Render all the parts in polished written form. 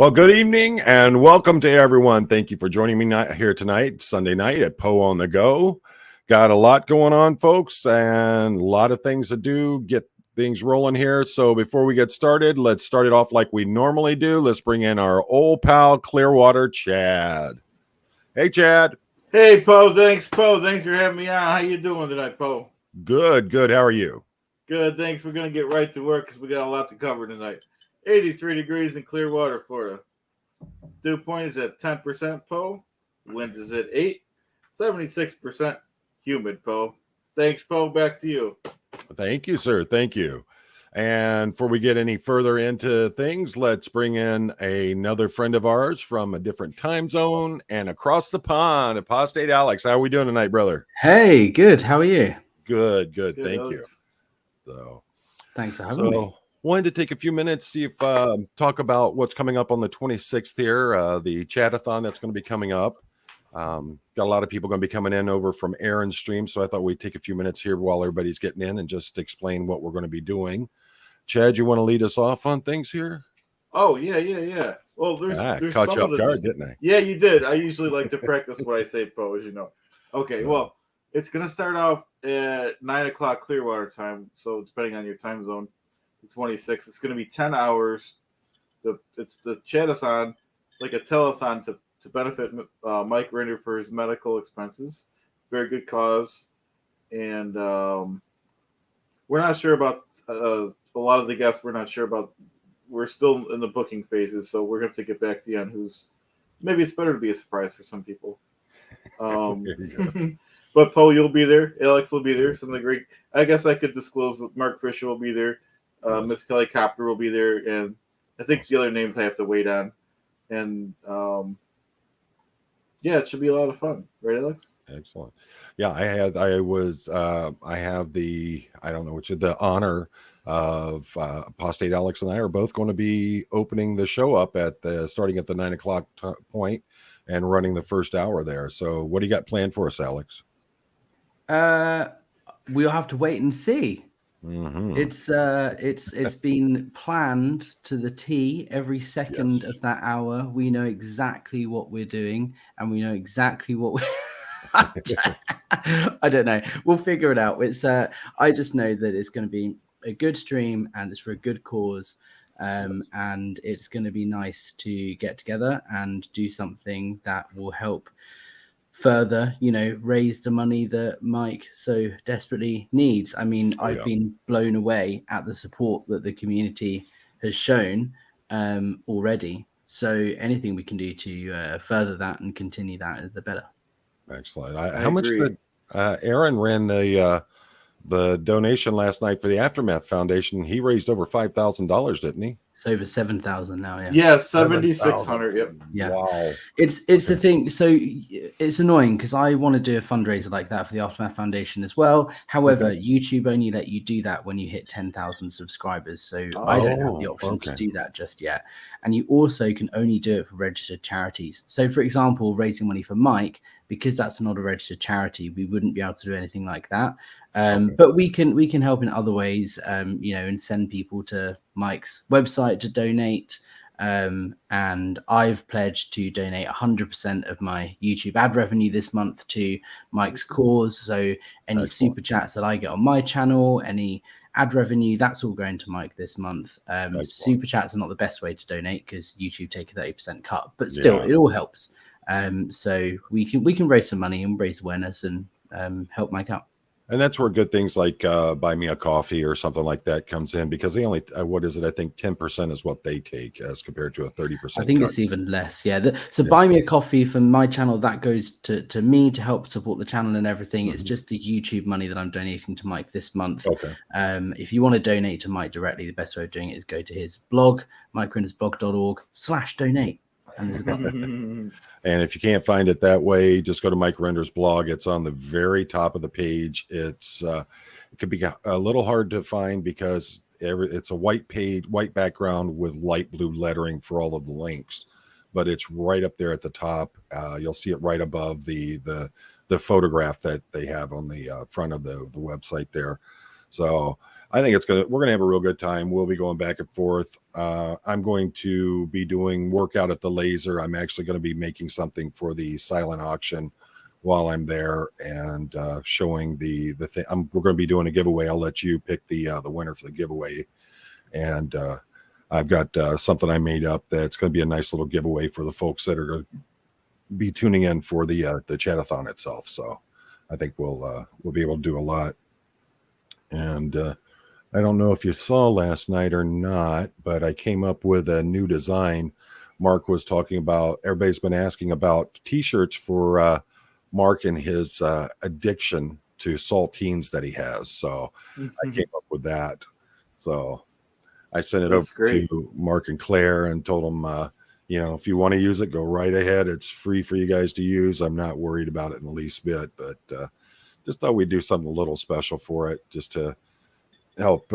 Well, good evening and welcome to everyone. Thank you for joining me here tonight, Sunday night at Poe on the Go. Got a lot going on, folks, and a lot of things to do. Get things rolling here. So before we get started, let's start it off like we normally do. Let's bring in our old pal Clearwater Chad. Hey, Chad. Hey, Poe. Thanks for having me on. How you doing tonight, Poe? Good. How are you? Good, thanks. We're going to get right to work because we got a lot to cover tonight. 83 degrees in Clearwater, Florida. Dew point is at 10%, Poe. Wind is at 8. 76% humid, Poe. Thanks, Poe. Back to you. Thank you, sir. Thank you. And before we get any further into things, let's bring in another friend of ours from a different time zone and across the pond, Apostate Alex. How are we doing tonight, brother? Hey, good. How are you? Good. Thank you. So, thanks for having me. Wanted to take a few minutes, see if talk about what's coming up on the 26th here, the Chatathon that's going to be coming up. Got a lot of people going to be coming in over from Aaron's stream, so I thought we'd take a few minutes here while everybody's getting in and just explain what we're going to be doing. Chad, you want to lead us off on things here? Oh, yeah. Well, there's caught you off guard, didn't I? Yeah, you did. I usually like to practice what I say, Poe, as you know. Okay, well, it's going to start off at 9 o'clock Clearwater time, so depending on your time zone, the 26th, it's going to be 10 hours. It's the Chatathon, like a telethon to benefit Mike Rinder for his medical expenses. Very good cause. And we're not sure about a lot of the guests. We're not sure about. We're still in the booking phases, so we're going to have to get back to you on who's. Maybe it's better to be a surprise for some people. But Poe, you'll be there. Alex will be there. Some of the great. I guess I could disclose that Mark Fisher will be there. Miss Kelly Copter will be there, and I think the other names I have to wait on. And yeah, it should be a lot of fun, right, Alex? Excellent. Yeah, I have the honor of Apostate Alex and I are both going to be opening the show up starting at the 9 o'clock point and running the first hour there. So what do you got planned for us, Alex? We'll have to wait and see. Mm-hmm. It's been planned to the T. Every second of that hour, we know exactly what we're doing, and we know exactly what we're. I don't know. We'll figure it out. It's I just know that it's going to be a good stream, and it's for a good cause, and it's going to be nice to get together and do something that will help further, raise the money that Mike so desperately needs. I mean, I've been blown away at the support that the community has shown already. So anything we can do to further that and continue that, the better. Excellent. How much did Aaron ran the donation last night for the Aftermath Foundation? He raised over $5,000, didn't he? It's over 7,000 now. Yeah, 7,600. Yep. Yeah. Wow. It's the thing. So it's annoying because I want to do a fundraiser like that for the Aftermath Foundation as well. However, YouTube only let you do that when you hit 10,000 subscribers. So I don't have the option to do that just yet. And you also can only do it for registered charities. So, for example, raising money for Mike, because that's not a registered charity, we wouldn't be able to do anything like that. But we can help in other ways, and send people to Mike's website to donate. And I've pledged to donate 100% of my YouTube ad revenue this month to Mike's cause. So any super chats that I get on my channel, any ad revenue, that's all going to Mike this month. Super chats are not the best way to donate because YouTube take a 30% cut, but still it all helps. So we can raise some money and raise awareness and help Mike out. And that's where good things like buy me a coffee or something like that comes in, because they only, what is it? I think 10% is what they take as compared to a 30%. I think it's even less. Yeah. Buy me a coffee from my channel, that goes to me to help support the channel and everything. It's just the YouTube money that I'm donating to Mike this month. Okay. If you want to donate to Mike directly, the best way of doing it is go to his blog, mikerendersblog.org/donate. And if you can't find it that way, just go to Mike Render's blog. It's on the very top of the page. It could be a little hard to find because it's a white background with light blue lettering for all of the links, but it's right up there at the top. You'll see it right above the photograph that they have on the front of the website there. So I think we're gonna have a real good time. We'll be going back and forth. I'm going to be doing workout at the laser. I'm actually going to be making something for the silent auction while I'm there and showing the thing. We're going to be doing a giveaway. I'll let you pick the winner for the giveaway, and I've got something I made up that's going to be a nice little giveaway for the folks that are going to be tuning in for the chatathon itself. So I think we'll be able to do a lot. And I don't know if you saw last night or not, but I came up with a new design. Mark was talking about, everybody's been asking about t-shirts for Mark and his addiction to saltines that he has. So I came up with that. So I sent it over to Mark and Claire and told them, if you want to use it, go right ahead. It's free for you guys to use. I'm not worried about it in the least bit, but just thought we'd do something a little special for it just to help.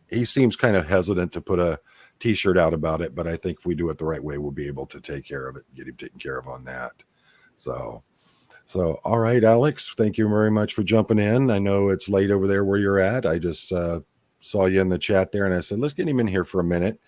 He seems kind of hesitant to put a t-shirt out about it, but I think if we do it the right way, we'll be able to take care of it and get him taken care of on that. So all right, Alex, thank you very much for jumping in. I know it's late over there where you're at. I just saw you in the chat there, and I said, let's get him in here for a minute.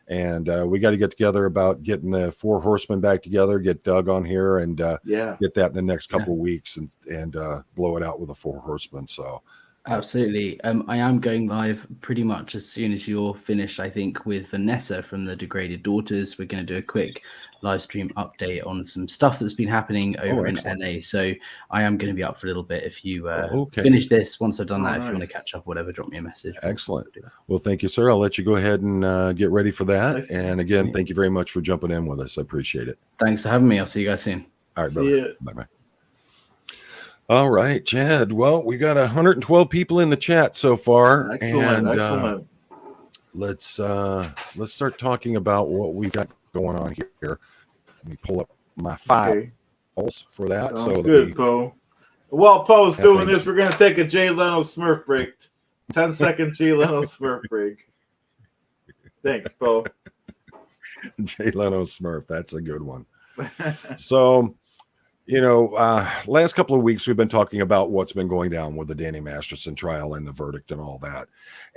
And we got to get together about getting the Four Horsemen back together, get Doug on here, and get that in the next couple of weeks and blow it out with the Four Horsemen. So absolutely. I am going live pretty much as soon as you're finished, I think, with Vanessa from the Degraded Daughters. We're going to do a quick live stream update on some stuff that's been happening over in NA. So I am going to be up for a little bit. If you finish this, once I've done that, if you want to catch up, whatever, drop me a message. Excellent. Well, thank you, sir. I'll let you go ahead and get ready for that. Nice. And again, thank you very much for jumping in with us. I appreciate it. Thanks for having me. I'll see you guys soon. All right, brother. Bye-bye. All right, Chad. Well, we got 112 people in the chat so far. Excellent. Let's start talking about what we got going on here. Let me pull up my files for that. Sounds good, Poe. While Poe's doing this, we're going to take a Jay Leno Smurf break. 10-second Jay Leno Smurf break. Thanks, Poe. Jay Leno Smurf. That's a good one. So... last couple of weeks we've been talking about what's been going down with the Danny Masterson trial and the verdict and all that.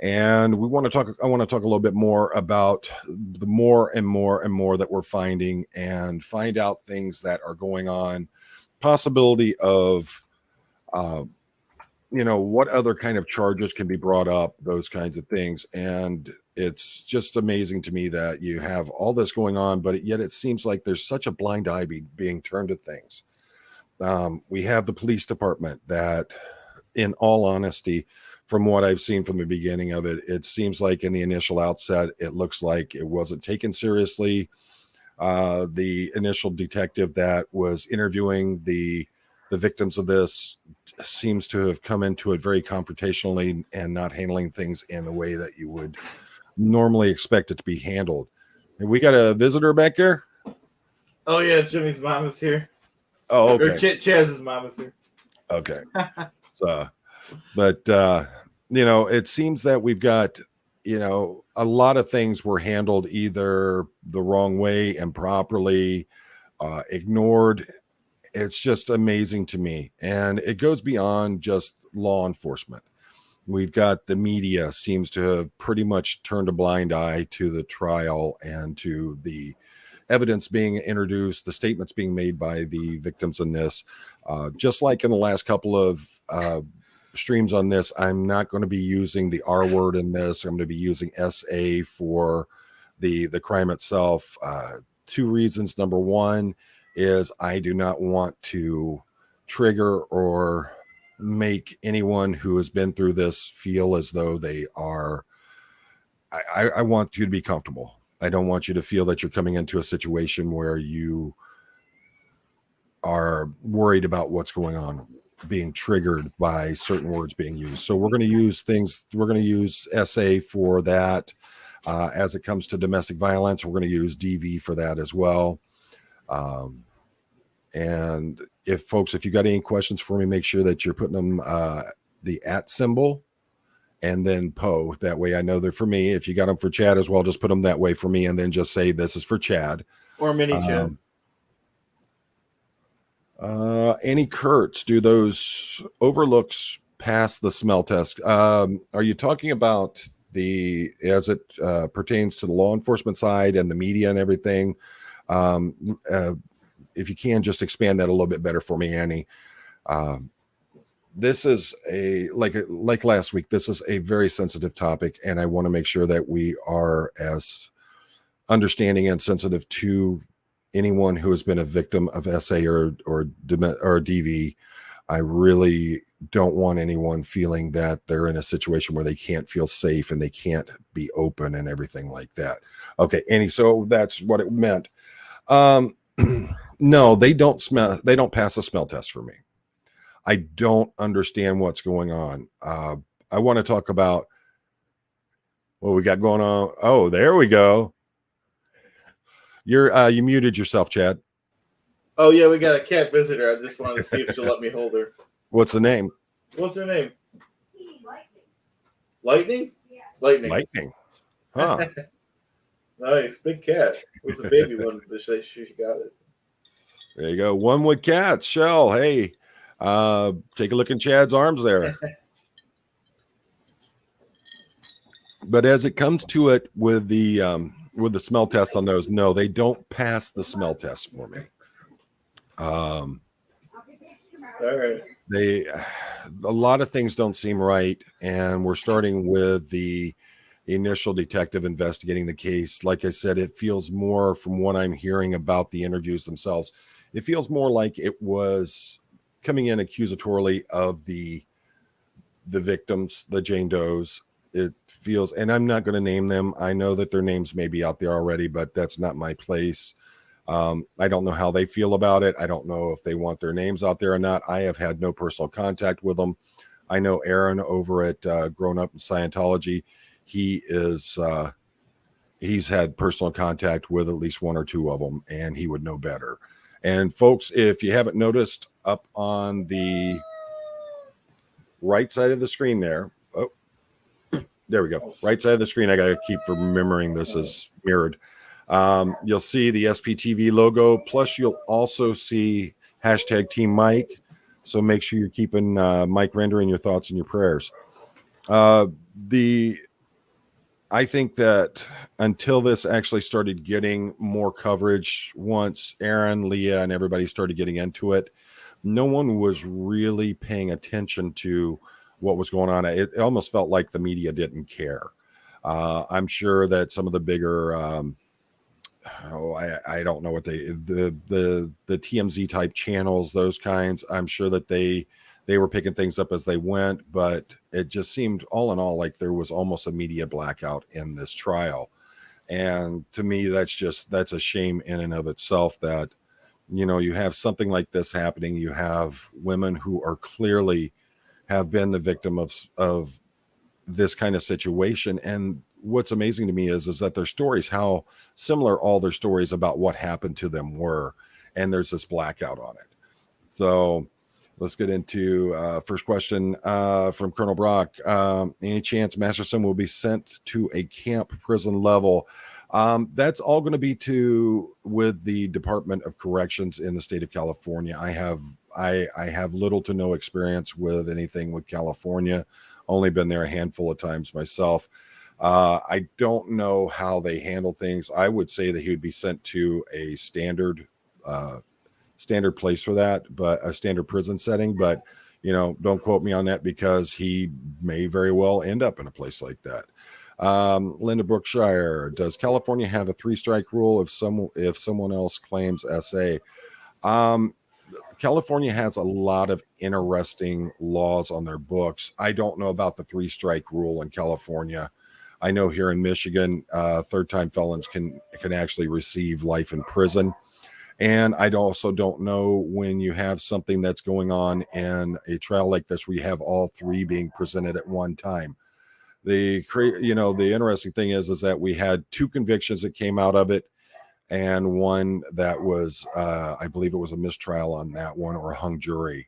And I want to talk a little bit more about the more and more that we're finding and find out things that are going on, possibility of, what other kind of charges can be brought up, those kinds of things. And it's just amazing to me that you have all this going on, but yet it seems like there's such a blind eye being turned to things. We have the police department that, in all honesty, from what I've seen from the beginning of it, it seems like in the initial outset, it looks like it wasn't taken seriously. The initial detective that was interviewing the victims of this seems to have come into it very confrontationally and not handling things in the way that you would normally expect it to be handled. And we got a visitor back there? Oh, yeah, Jimmy's mom is here. Oh, okay. Or Chaz's mom is here. Okay. But it seems that we've got, a lot of things were handled either the wrong way, improperly, ignored. It's just amazing to me. And it goes beyond just law enforcement. We've got the media seems to have pretty much turned a blind eye to the trial and to the evidence being introduced, the statements being made by the victims in this. Just like in the last couple of streams on this, I'm not going to be using the R word in this. I'm going to be using SA for the crime itself. Two reasons. Number one is I do not want to trigger or make anyone who has been through this feel as though they are. I want you to be comfortable. I don't want you to feel that you're coming into a situation where you are worried about what's going on, being triggered by certain words being used. So we're going to use SA for that. As it comes to domestic violence, we're going to use DV for that as well. And if you got any questions for me, make sure that you're putting them the @ symbol and then Poe. That way I know they're for me. If you got them for Chad as well, just put them that way for me and then just say this is for Chad. Or mini Chad. Any Kurtz, do those overlooks pass the smell test. Are you talking about as it pertains to the law enforcement side and the media and everything? If you can just expand that a little bit better for me, Annie. This is like last week, this is a very sensitive topic, and I want to make sure that we are as understanding and sensitive to anyone who has been a victim of SA or DV. I really don't want anyone feeling that they're in a situation where they can't feel safe and they can't be open and everything like that. Okay, Annie, so that's what it meant. No, they don't pass a smell test for me. I don't understand what's going on. I want to talk about what we got going on. Oh, there we go. You muted yourself, Chad. Oh yeah, we got a cat visitor. I just wanted to see if she'll let me hold her. What's the name? What's her name? Lightning? Yeah. Lightning. Huh. Nice. Big cat. It was a baby one, but she got it. There you go. One with cats. Shell, hey. Take a look in Chad's arms there. But as it comes to it with the smell test on those, no, they don't pass the smell test for me. All right. A lot of things don't seem right, and we're starting with the initial detective investigating the case. Like I said, it feels more, from what I'm hearing about the interviews themselves, it feels more like it was coming in accusatorily of the victims, the Jane Does. It feels, and I'm not going to name them. I know that their names may be out there already, but that's not my place. I don't know how they feel about it. I don't know if they want their names out there or not. I have had no personal contact with them. I know Aaron over at Grown Up in Scientology. He's had personal contact with at least one or two of them, and he would know better. And folks, if you haven't noticed, up on the right side of the screen there, there we go. Right side of the screen. I got to keep remembering this is mirrored. You'll see the SPTV logo. Plus, you'll also see hashtag Team Mike. So make sure you're keeping Mike Render in your thoughts and your prayers. I think that until this actually started getting more coverage, once Aaron, Leah, and everybody started getting into it, no one was really paying attention to what was going on. It almost felt like the media didn't care. I'm sure that some of the bigger, I don't know what the TMZ type channels, those kinds, I'm sure that they were picking things up as they went, but it just seemed all in all like there was almost a media blackout in this trial. And to me, that's a shame in and of itself that, you have something like this happening. You have women who are clearly have been the victim of this kind of situation. And what's amazing to me is that their stories, how similar all their stories about what happened to them were. And there's this blackout on it. So let's get into first question from Colonel Brock. Any chance Masterson will be sent to a camp prison level? That's all going to be with the Department of Corrections in the state of California. I have little to no experience with anything with California. Only been there a handful of times myself. I don't know how they handle things. I would say that he would be sent to a standard place for that, but a standard prison setting. But don't quote me on that, because he may very well end up in a place like that. Linda Brookshire, does California have a 3-strike rule if someone else claims SA? California has a lot of interesting laws on their books. I don't know about the 3-strike rule in California. I know here in Michigan, third-time felons can actually receive life in prison. And I also don't know when you have something that's going on in a trial like this where you have all three being presented at one time. The interesting thing is that we had 2 convictions that came out of it, and one that was, I believe it was a mistrial on that one, or a hung jury.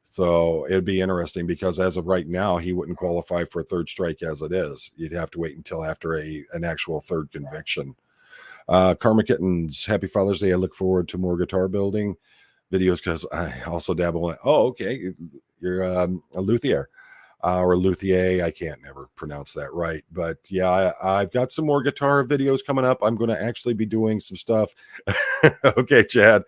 So it'd be interesting, because as of right now, he wouldn't qualify for a 3rd strike as it is. You'd have to wait until after an actual 3rd conviction. Karma Kittens, happy Father's Day. I look forward to more guitar building videos, because I also dabble in. Oh, okay. You're a luthier. or Luthier. I can't never pronounce that right. But yeah, I've got some more guitar videos coming up. I'm going to actually be doing some stuff. Okay, Chad,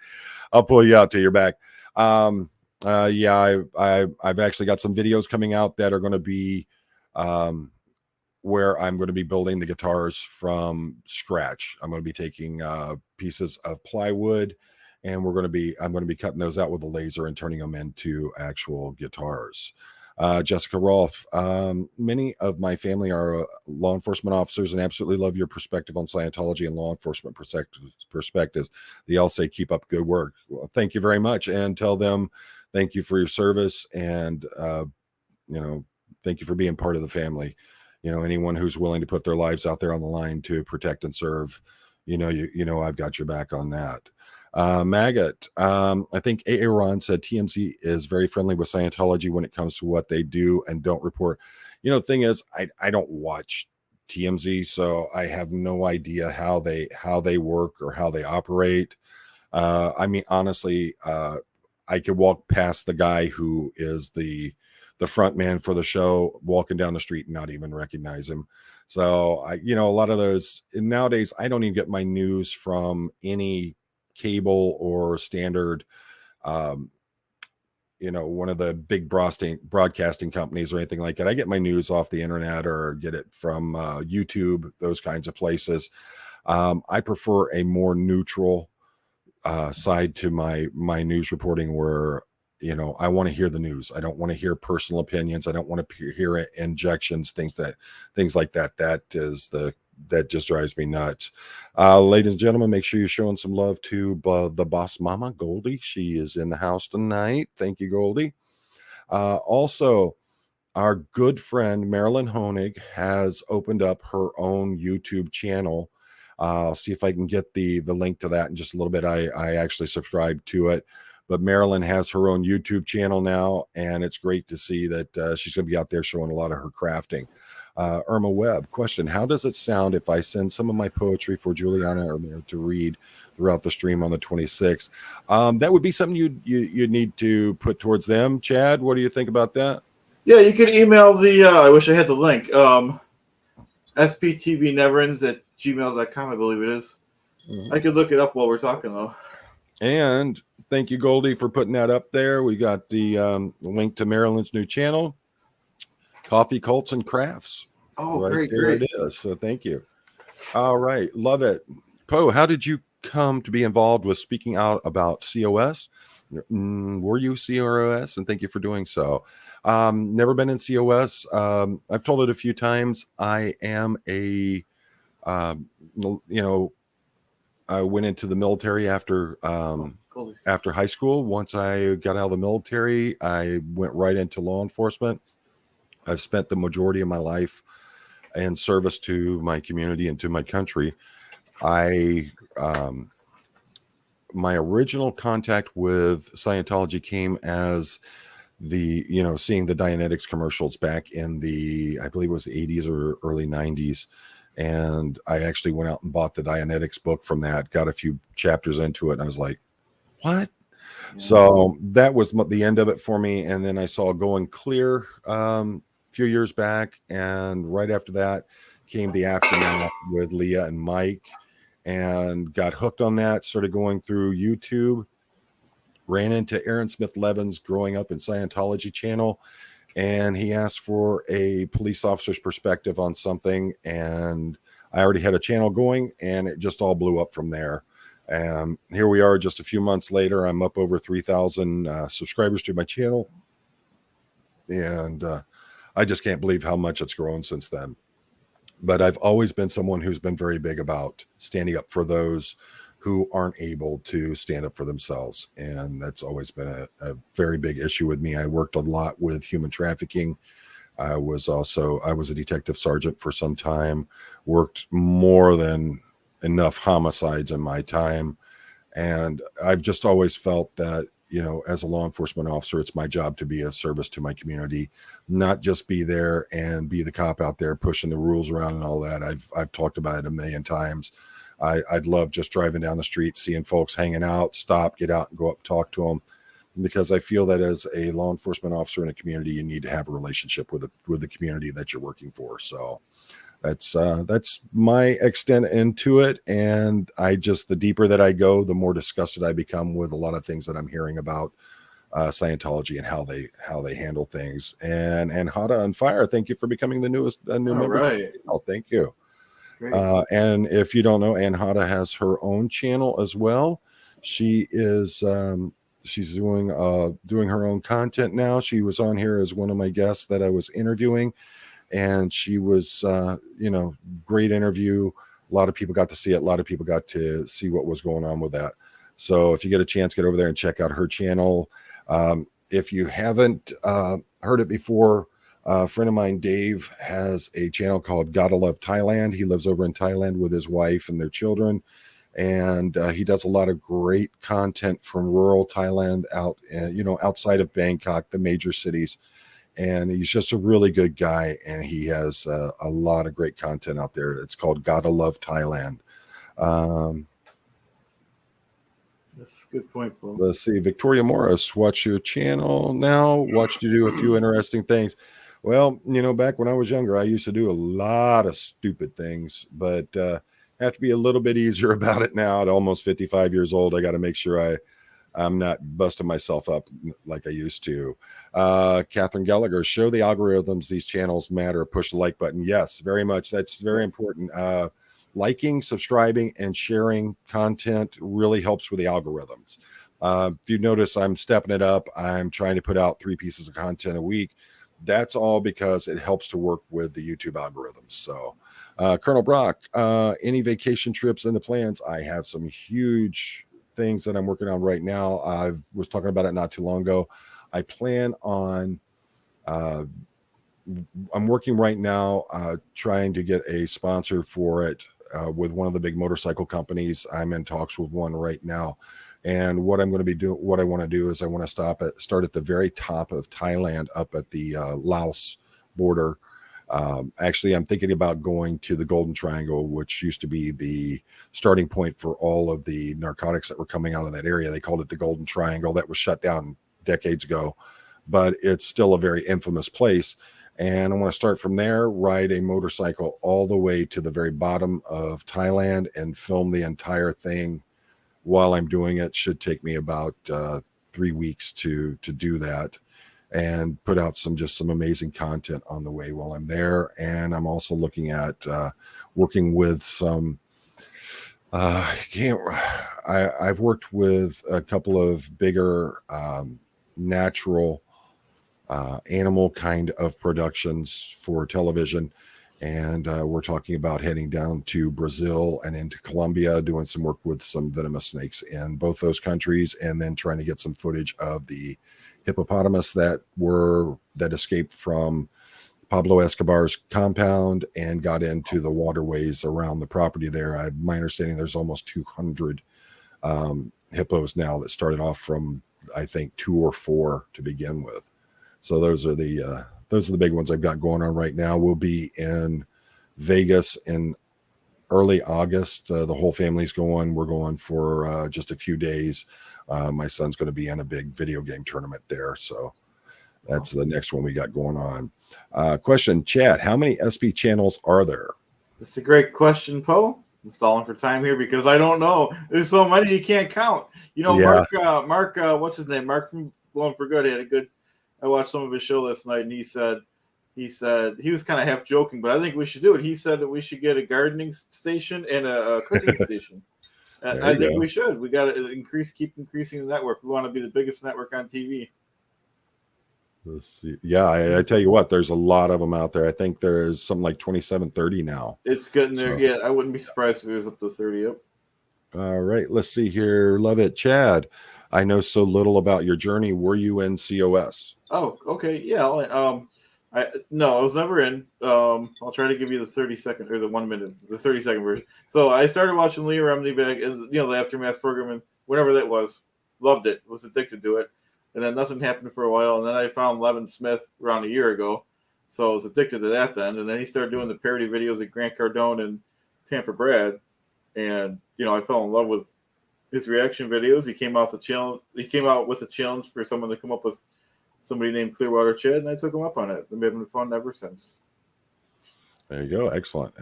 I'll pull you out till you're back. Yeah, I've actually got some videos coming out that are going to be where I'm going to be building the guitars from scratch. I'm going to be taking pieces of plywood, and I'm going to be cutting those out with a laser and turning them into actual guitars. Jessica Rolfe, many of my family are law enforcement officers and absolutely love your perspective on Scientology and law enforcement perspectives. They all say keep up good work. Well, thank you very much, and tell them thank you for your service, and thank you for being part of the family. Anyone who's willing to put their lives out there on the line to protect and serve, I've got your back on that. Maggot, I think Aaron said TMZ is very friendly with Scientology when it comes to what they do and don't report. The thing is, I don't watch TMZ, so I have no idea how they work or how they operate. I mean, honestly, I could walk past the guy who is the front man for the show, walking down the street and not even recognize him. So a lot of those nowadays, I don't even get my news from any cable or standard, one of the big broadcasting companies or anything like that. I get my news off the internet or get it from YouTube, those kinds of places. I prefer a more neutral side to my news reporting, where I want to hear the news. I don't want to hear personal opinions. I don't want to hear injections, things like that. That just drives me nuts. Ladies and gentlemen, make sure you're showing some love to the boss mama, Goldie. She is in the house tonight. Thank you, Goldie. Also, our good friend Marilyn Honig has opened up her own YouTube channel. I'll see if I can get the link to that in just a little bit. I actually subscribed to it. But Marilyn has her own YouTube channel now, and it's great to see that she's going to be out there showing a lot of her crafting. Irma Webb, question: how does it sound if I send some of my poetry for Juliana or Mayor to read throughout the stream on the 26th? That would be something you'd need to put towards them. Chad, what do you think about that? Yeah, you could email the, I wish I had the link, sptvneverends@gmail.com, I believe it is. Mm-hmm. I could look it up while we're talking, though. And thank you, Goldie, for putting that up there. We got the link to Marilyn's new channel, Coffee, Cults, and Crafts. Oh, right great. It is. So thank you. All right. Love it. Poe, how did you come to be involved with speaking out about COS? Were you COS? And thank you for doing so. Never been in COS. I've told it a few times. I am I went into the military after high school. Once I got out of the military, I went right into law enforcement. I've spent the majority of my life in service to my community and to my country. My original contact with Scientology came as seeing the Dianetics commercials back in I believe it was the 80s or early 90s. And I actually went out and bought the Dianetics book from that, got a few chapters into it, and I was like, what? Yeah. So that was the end of it for me. And then I saw Going Clear a few years back. And right after that came the Aftermath with Leah and Mike, and got hooked on that, started going through YouTube, ran into Aaron Smith Levin's Growing Up in Scientology channel. And he asked for a police officer's perspective on something. And I already had a channel going, and it just all blew up from there. And here we are just a few months later. I'm up over 3,000 subscribers to my channel. And I just can't believe how much it's grown since then. But I've always been someone who's been very big about standing up for those who aren't able to stand up for themselves. And that's always been a very big issue with me. I worked a lot with human trafficking. I was a detective sergeant for some time, worked more than enough homicides in my time. And I've just always felt that, as a law enforcement officer, it's my job to be of service to my community, not just be there and be the cop out there pushing the rules around and all that. I've talked about it a million times. I'd love just driving down the street, seeing folks hanging out, stop, get out and go up, talk to them. because I feel that as a law enforcement officer in a community, you need to have a relationship with the community that you're working for. So that's my extent into it. And the deeper that I go, the more disgusted I become with a lot of things that I'm hearing about Scientology and how they handle things. And Hada on Fire, thank you for becoming the new member. Right. Oh, thank you. Great. And if you don't know, Ann Hada has her own channel as well. She is she's doing her own content now. She was on here as one of my guests that I was interviewing, and she was great interview. A lot of people got to see it. A lot of people got to see what was going on with that. So if you get a chance, get over there and check out her channel. If you haven't heard it before, a friend of mine, Dave, has a channel called Gotta Love Thailand. He lives over in Thailand with his wife and their children. And he does a lot of great content from rural Thailand outside of Bangkok, the major cities. And he's just a really good guy. And he has a lot of great content out there. It's called Gotta Love Thailand. That's a good point, Paul. Let's see. Victoria Morris, watch your channel now. Watched you do a few interesting things. Well, back when I was younger, I used to do a lot of stupid things, but have to be a little bit easier about it now. At almost 55 years old, I got to make sure I'm not busting myself up like I used to. Catherine Gallagher, show the algorithms these channels matter. Push the like button. Yes, very much. That's very important. Liking, subscribing, and sharing content really helps with the algorithms. If you notice, I'm stepping it up. I'm trying to put out 3 pieces of content a week. That's all because it helps to work with the YouTube algorithms. So, Colonel Brock, any vacation trips in the plans? I have some huge things that I'm working on right now. I was talking about it not too long ago. I plan on I'm working right now trying to get a sponsor for it with one of the big motorcycle companies. I'm in talks with one right now. And what I'm going to be doing, what I want to do is I want to start at the very top of Thailand, up at the Laos border. Actually, I'm thinking about going to the Golden Triangle, which used to be the starting point for all of the narcotics that were coming out of that area. They called it the Golden Triangle. That was shut down decades ago, but it's still a very infamous place. And I want to start from there, ride a motorcycle all the way to the very bottom of Thailand and film the entire thing while I'm doing it. Should take me about 3 weeks to do that, and put out some amazing content on the way while I'm there. And I'm also looking at working with some I've worked with a couple of bigger natural animal kind of productions for television. And we're talking about heading down to Brazil and into Colombia, doing some work with some venomous snakes in both those countries, and then trying to get some footage of the hippopotamus that escaped from Pablo Escobar's compound and got into the waterways around the property there. My understanding, there's almost 200 hippos now that started off from, I think, 2 or 4 to begin with. So those are the big ones I've got going on right now. We'll be in Vegas in early August. The whole family's going. We're going for just a few days. My son's going to be in a big video game tournament there. So that's the next one we got going on. Question, chat, how many SP channels are there? That's a great question, Poe. I'm stalling for time here because I don't know. There's so many you can't count. Yeah. Mark, what's his name? Mark from Blowing for Good. I watched some of his show last night, and he said he was kind of half joking, but I think we should do it. He said that we should get a gardening station and a cooking station. I think we should. We got to keep increasing the network. We want to be the biggest network on TV. Let's see. Yeah, I tell you what, there's a lot of them out there. I think there's something like 27, 30 now. It's getting there. So, yeah, I wouldn't be surprised if it was up to 30. Yep. All right, let's see here. Love it, Chad. I know so little about your journey. Were you in COS? Oh, okay. Yeah. I was never in. I'll try to give you the 30-second or the 1 minute, the 30-second version. So I started watching Leah Remini back in, the Aftermath program, and whenever that was, loved it. Was addicted to it, and then nothing happened for a while, and then I found Levin Smith around a year ago, so I was addicted to that then, and then he started doing the parody videos at Grant Cardone and Tampa Brad, and I fell in love with his reaction videos. He came out with a challenge for someone to come up with somebody named Clearwater Chad, and I took him up on it. We've been fun ever since. There you go. Excellent.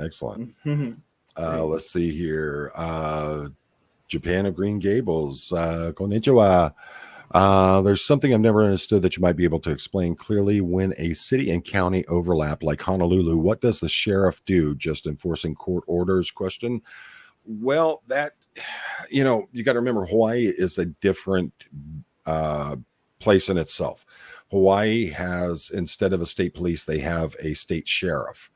Let's see here. Japan of Green Gables. Konnichiwa. There's something I've never understood that you might be able to explain clearly. When a city and county overlap, like Honolulu, what does the sheriff do? Just enforcing court orders? Question. Well, that, you got to remember, Hawaii is a different place in itself. Hawaii has, instead of a state police, they have a state sheriff.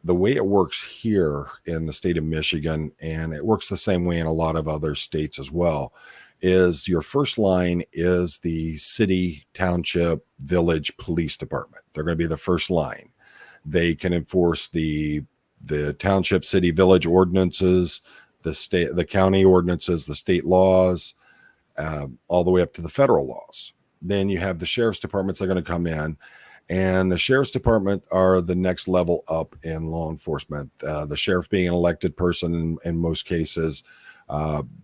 The way it works here in the state of Michigan, and it works the same way in a lot of other states as well, is your first line is the city, township, village police department. They're going to be the first line. They can enforce the township, city, village ordinances, the county ordinances, the state laws, all the way up to the federal laws. Then you have the sheriff's departments that are going to come in, and the sheriff's department are the next level up in law enforcement. The sheriff being an elected person in most cases.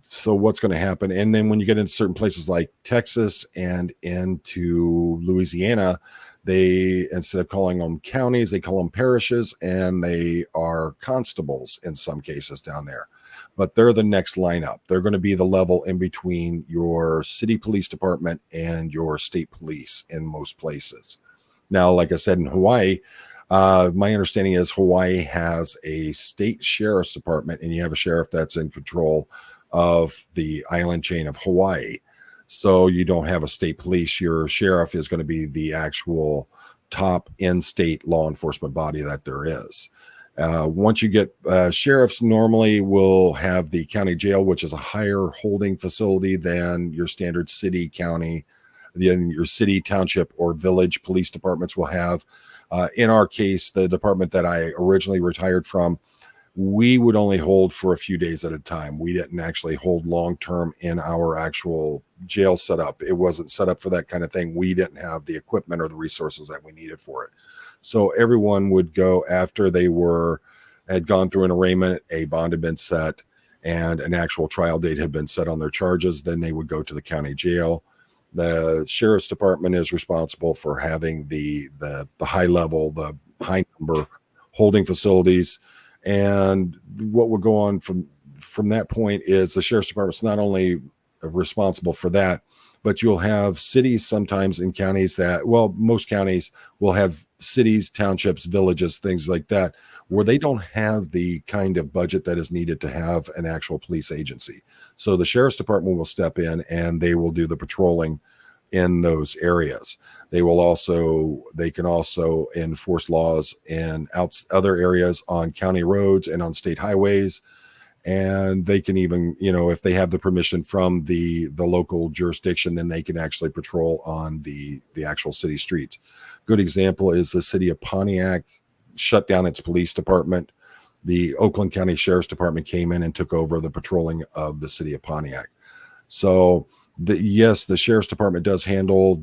So what's going to happen? And then when you get into certain places like Texas and into Louisiana, they, instead of calling them counties, they call them parishes, and they are constables in some cases down there. But they're the next lineup. They're going to be the level in between your city police department and your state police in most places. Now, like I said, in Hawaii, my understanding is Hawaii has a state sheriff's department, and you have a sheriff that's in control of the island chain of Hawaii. So you don't have a state police. Your sheriff is going to be the actual top in-state law enforcement body that there is. Once you get sheriffs, normally will have the county jail, which is a higher holding facility than your standard city, county, your city, township, or village police departments will have. In our case, the department that I originally retired from, we would only hold for a few days at a time. We didn't actually hold long-term in our actual jail setup. It wasn't set up for that kind of thing. We didn't have the equipment or the resources that we needed for it. So everyone would go after they had gone through an arraignment, a bond had been set, and an actual trial date had been set on their charges. Then they would go to the county jail. The sheriff's department is responsible for having the high level, the high number holding facilities. And what would go on from that point is the sheriff's department's not only responsible for that, but you'll have cities sometimes in counties that, well, most counties will have cities, townships, villages, things like that, where they don't have the kind of budget that is needed to have an actual police agency. So the sheriff's department will step in and they will do the patrolling in those areas. They can also enforce laws in other areas on county roads and on state highways. And they can even, if they have the permission from the local jurisdiction, then they can actually patrol on the actual city streets. Good example is the city of Pontiac shut down its police department. The Oakland County Sheriff's Department came in and took over the patrolling of the city of Pontiac. So yes, the Sheriff's Department does handle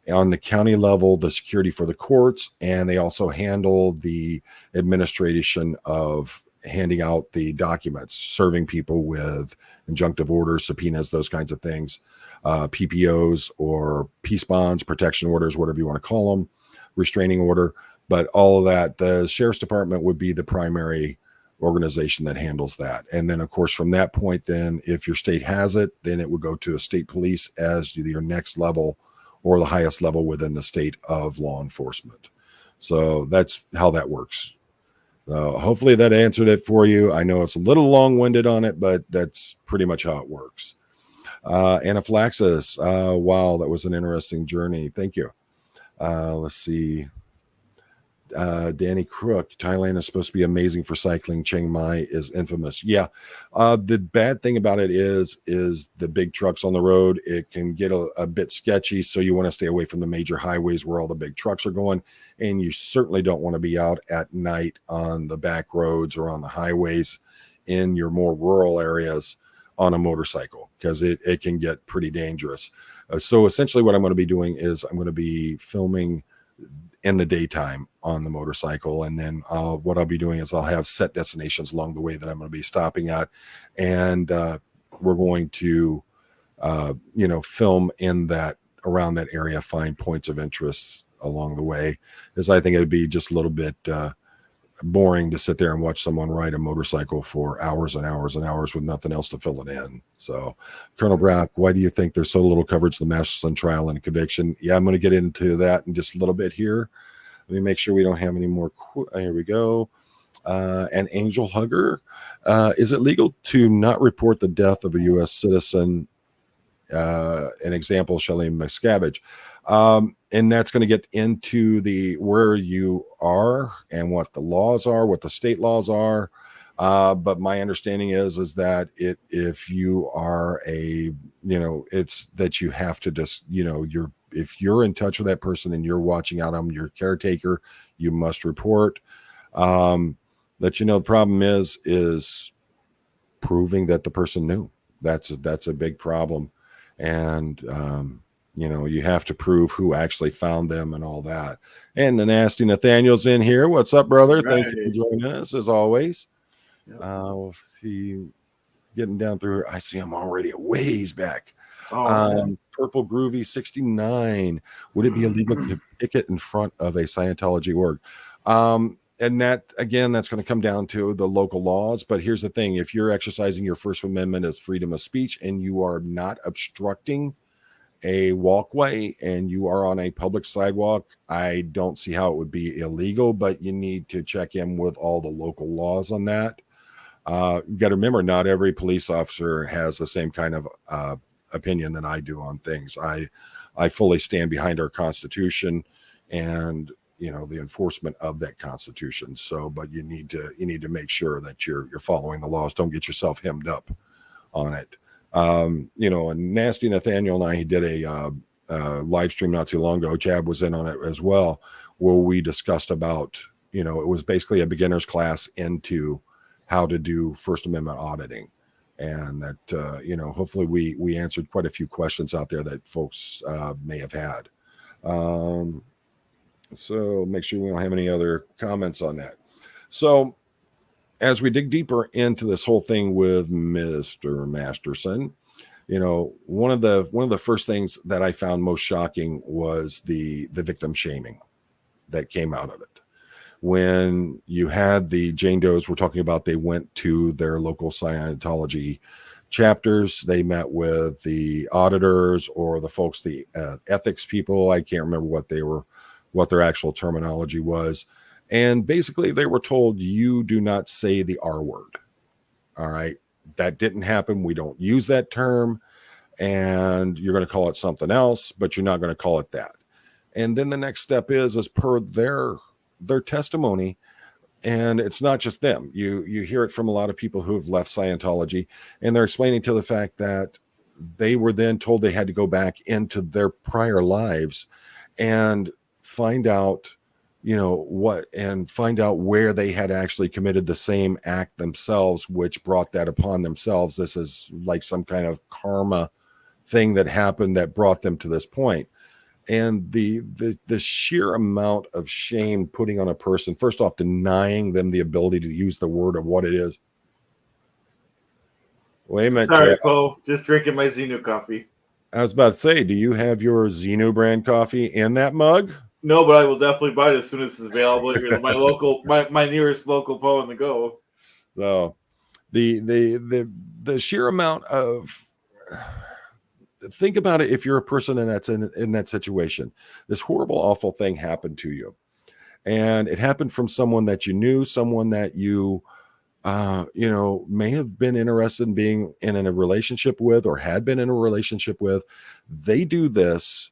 on the county level, the security for the courts, and they also handle the administration of handing out the documents, serving people with injunctive orders, subpoenas, those kinds of things, PPOs or peace bonds, protection orders, whatever you want to call them, restraining order. But all of that, the Sheriff's Department would be the primary organization that handles that. And then, of course, from that point, then if your state has it, then it would go to a state police as your next level or the highest level within the state of law enforcement. So that's how that works. Hopefully that answered it for you. I know it's a little long-winded on it, but that's pretty much how it works. Anaphylaxis. Wow, that was an interesting journey. Thank you. Let's see. Danny Crook, Thailand is supposed to be amazing for cycling. Chiang Mai is infamous. Yeah. The bad thing about it is the big trucks on the road. It can get a bit sketchy. So you want to stay away from the major highways where all the big trucks are going. And you certainly don't want to be out at night on the back roads or on the highways in your more rural areas on a motorcycle, because it can get pretty dangerous. So essentially what I'm going to be doing is I'm going to be filming in the daytime on the motorcycle. And then what I'll be doing is I'll have set destinations along the way that I'm going to be stopping at. And we're going to, film in that around that area, find points of interest along the way, as I think it'd be just a little bit boring to sit there and watch someone ride a motorcycle for hours and hours and hours with nothing else to fill it in. So, Colonel Brock, why do you think there's so little coverage of the Masterson trial and conviction? Yeah, I'm going to get into that in just a little bit here. Let me make sure we don't have any more. Here we go. An angel hugger. Is it legal to not report the death of a U.S. citizen? An example, Shelley Miscavige. And that's going to get into where you are and what the laws are, what the state laws are. But my understanding is that if you are it's that you have to just, if you're in touch with that person and you're watching out on your caretaker, you must report. That, the problem is proving that the person knew. That's a big problem. And, you have to prove who actually found them and all that. And the Nasty Nathaniel's in here. What's up, brother? Right. Thank you for joining us as always. Yep. We'll see, getting down through here. I see I'm already a ways back. Purple Groovy 69. Would it be illegal to picket in front of a Scientology org? And that, again, that's going to come down to the local laws. But here's the thing. If you're exercising your First Amendment as freedom of speech and you are not obstructing a walkway and you are on a public sidewalk, I don't see how it would be illegal, but you need to check in with all the local laws on that. You got to remember, not every police officer has the same kind of opinion that I do on things. I fully stand behind our Constitution and the enforcement of that Constitution. So, but you need to make sure that you're following the laws. Don't get yourself hemmed up on it. And Nasty Nathaniel and I did a live stream not too long ago. Chad was in on it as well, where we discussed about, it was basically a beginner's class into how to do First Amendment auditing. And that, hopefully we answered quite a few questions out there that folks may have had. So make sure we don't have any other comments on that. So as we dig deeper into this whole thing with Mr. Masterson, one of the first things that I found most shocking was the victim shaming that came out of it. When you had the Jane Does, we're talking about, they went to their local Scientology chapters. They met with the auditors or the folks, the ethics people. I can't remember what their actual terminology was. And basically they were told, you do not say the R word. All right. That didn't happen. We don't use that term, and you're going to call it something else, but you're not going to call it that. And then the next step is per their testimony. And it's not just them. You hear it from a lot of people who have left Scientology, and they're explaining to the fact that they were then told they had to go back into their prior lives and find out, find out where they had actually committed the same act themselves, which brought that upon themselves. This is like some kind of karma thing that happened that brought them to this point. And the sheer amount of shame putting on a person, first off, denying them the ability to use the word of what it is. Wait a minute. Sorry, Poe. Just drinking my Xenu coffee. I was about to say, do you have your Xenu brand coffee in that mug? No, but I will definitely buy it as soon as it's available. Here's my nearest local Poe on the go. So the sheer amount of, think about it. If you're a person and that's in that situation, this horrible, awful thing happened to you, and it happened from someone that you knew, someone that you may have been interested in being in a relationship with, or had been in a relationship with. They do this,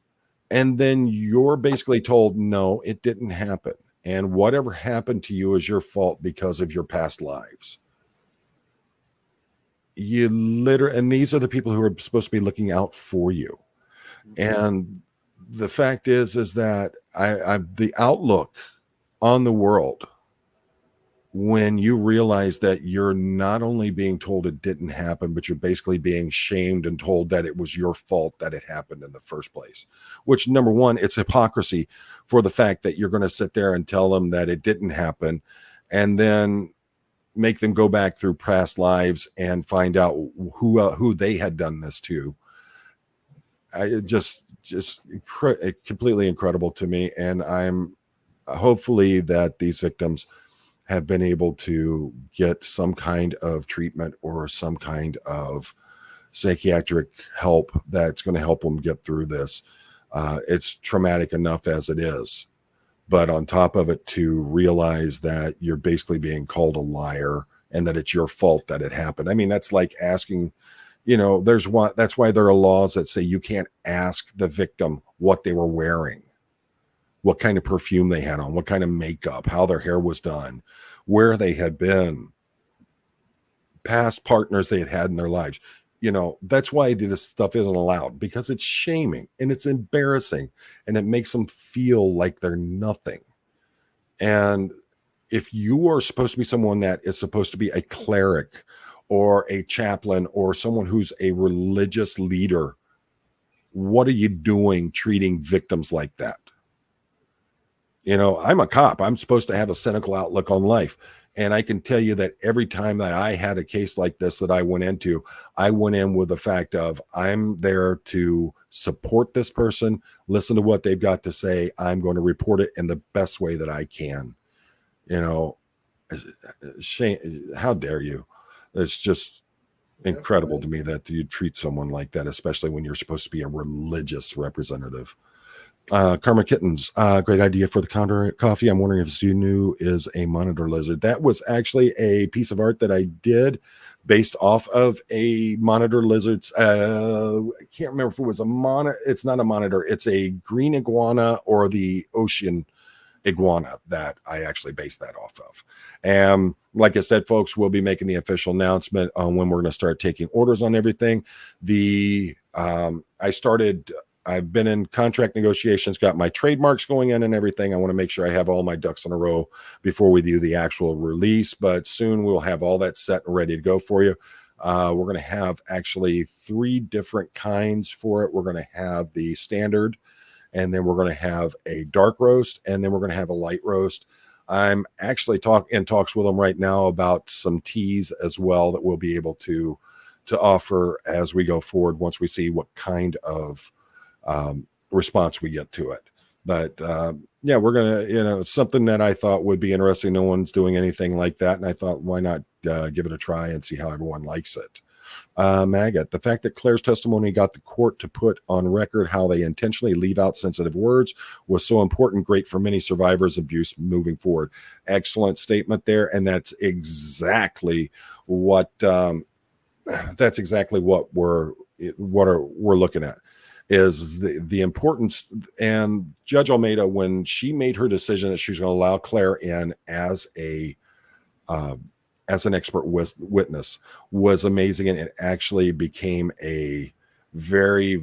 and then you're basically told, no, it didn't happen. And whatever happened to you is your fault because of your past lives. And these are the people who are supposed to be looking out for you. And the fact is that the outlook on the world, when you realize that you're not only being told it didn't happen, but you're basically being shamed and told that it was your fault that it happened in the first place, which, number one, it's hypocrisy for the fact that you're going to sit there and tell them that it didn't happen. And then make them go back through past lives and find out who they had done this to. Completely incredible to me. And I'm hopefully that these victims have been able to get some kind of treatment or some kind of psychiatric help that's going to help them get through this. It's traumatic enough as it is, but on top of it, to realize that you're basically being called a liar and that it's your fault that it happened. I mean, that's like asking, that's why there are laws that say you can't ask the victim what they were wearing, what kind of perfume they had on, what kind of makeup, how their hair was done, where they had been, past partners they had had in their lives. That's why this stuff isn't allowed, because it's shaming and it's embarrassing and it makes them feel like they're nothing. And if you are supposed to be someone that is supposed to be a cleric or a chaplain or someone who's a religious leader, what are you doing treating victims like that? I'm a cop. I'm supposed to have a cynical outlook on life. And I can tell you that every time that I had a case like this that I went into, I went in with the fact of, I'm there to support this person, listen to what they've got to say. I'm going to report it in the best way that I can. Shame, how dare you? It's just incredible to me that you treat someone like that, especially when you're supposed to be a religious representative. Karma Kittens, great idea for the counter coffee. I'm wondering if Zunu is a monitor lizard. That was actually a piece of art that I did based off of a monitor lizard's. I can't remember if it was a monitor. It's not a monitor. It's a green iguana or the ocean iguana that I actually based that off of. And like I said, folks, we'll be making the official announcement on when we're going to start taking orders on everything. I've been in contract negotiations, got my trademarks going in and everything. I want to make sure I have all my ducks in a row before we do the actual release, but soon we'll have all that set and ready to go for you. We're going to have actually 3 different kinds for it. We're going to have the standard, and then we're going to have a dark roast, and then we're going to have a light roast. I'm actually in talks with them right now about some teas as well that we'll be able to offer as we go forward once we see what kind of response we get to it. But we're gonna, something that I thought would be interesting. No one's doing anything like that, and I thought, why not give it a try and see how everyone likes it. Maggot, the fact that Claire's testimony got the court to put on record how they intentionally leave out sensitive words was so important, great for many survivors of abuse moving forward. Excellent statement there, and that's exactly what we're looking at. Is the importance. And Judge Almeida, when she made her decision that she was going to allow Claire in as an expert witness, was amazing, and it actually became a very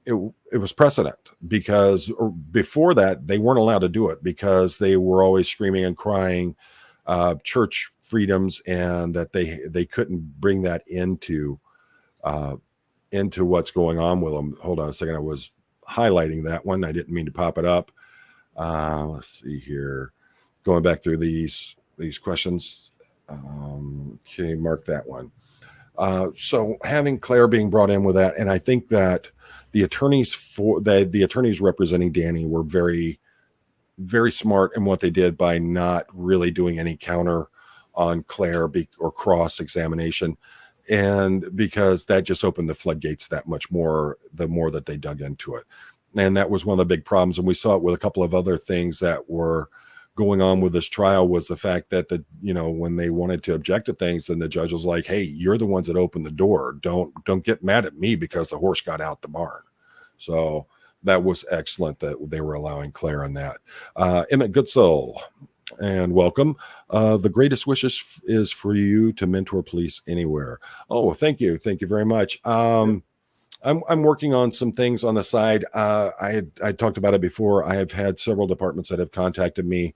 it was precedent, because before that they weren't allowed to do it because they were always screaming and crying church freedoms, and that they couldn't bring that into what's going on with them. Hold on a second. I was highlighting that one. I didn't mean to pop it up. Let's see here. Going back through these questions. Okay, mark that one. So having Claire being brought in with that, and I think that the attorneys representing Danny were very, very smart in what they did by not really doing any counter on Claire or cross examination. And because that just opened the floodgates that much more, the more that they dug into it. And that was one of the big problems. And we saw it with a couple of other things that were going on with this trial, was the fact that when they wanted to object to things, then the judge was like, hey, you're the ones that opened the door. Don't get mad at me because the horse got out the barn. So that was excellent that they were allowing Claire in that. Emmett Goodsoul, and welcome. The greatest wishes is for you to mentor police anywhere. Oh, thank you very much. I'm working on some things on the side. I talked about it before. I have had several departments that have contacted me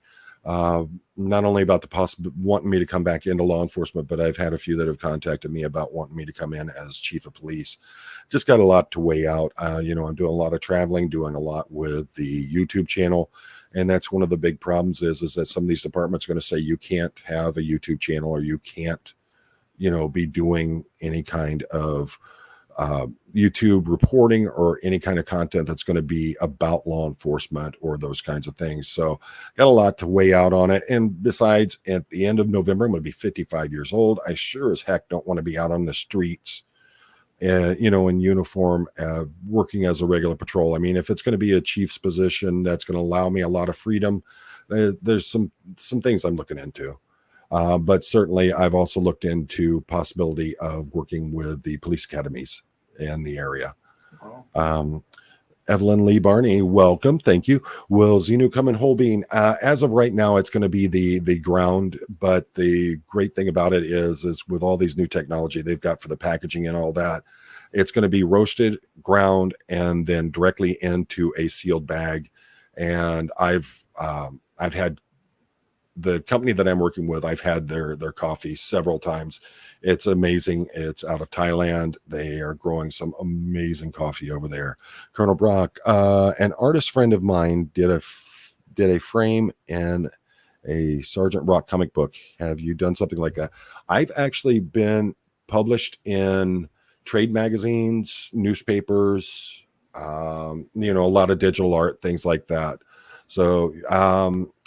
not only about the possible wanting me to come back into law enforcement, but I've had a few that have contacted me about wanting me to come in as chief of police. Just got a lot to weigh out. I'm doing a lot of traveling, doing a lot with the YouTube channel. And that's one of the big problems is that some of these departments are going to say you can't have a YouTube channel, or you can't, be doing any kind of YouTube reporting or any kind of content that's going to be about law enforcement or those kinds of things. So got a lot to weigh out on it. And besides, at the end of November, I'm going to be 55 years old. I sure as heck don't want to be out on the streets, in uniform, working as a regular patrol. I mean, if it's going to be a chief's position, that's going to allow me a lot of freedom. There's some things I'm looking into. But certainly I've also looked into possibility of working with the police academies in the area. Evelyn Lee Barney, welcome. Thank you. Will Xenu come in whole bean? As of right now, it's going to be the ground. But the great thing about it is with all these new technology they've got for the packaging and all that, it's going to be roasted, ground, and then directly into a sealed bag. And I've had the company that I'm working with, I've had their coffee several times. It's amazing. It's out of Thailand. They are growing some amazing coffee over there. Colonel Brock, an artist friend of mine did a frame in a Sergeant Rock comic book. Have you done something like that? I've actually been published in trade magazines, newspapers, a lot of digital art, things like that. So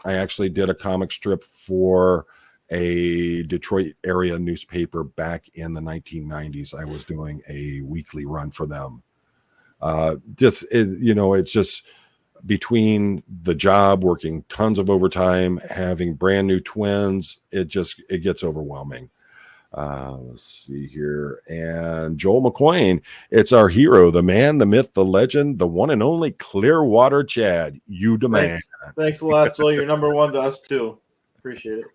I actually did a comic strip for a Detroit area newspaper back in the 1990s. I was doing a weekly run for them. It's just between the job, working tons of overtime, having brand new twins, it gets overwhelming. Let's see here. And Joel McQuain, it's our hero, the man, the myth, the legend, the one and only Clearwater Chad. You demand. Thanks a lot, Joel. You're number one to us too. Appreciate it.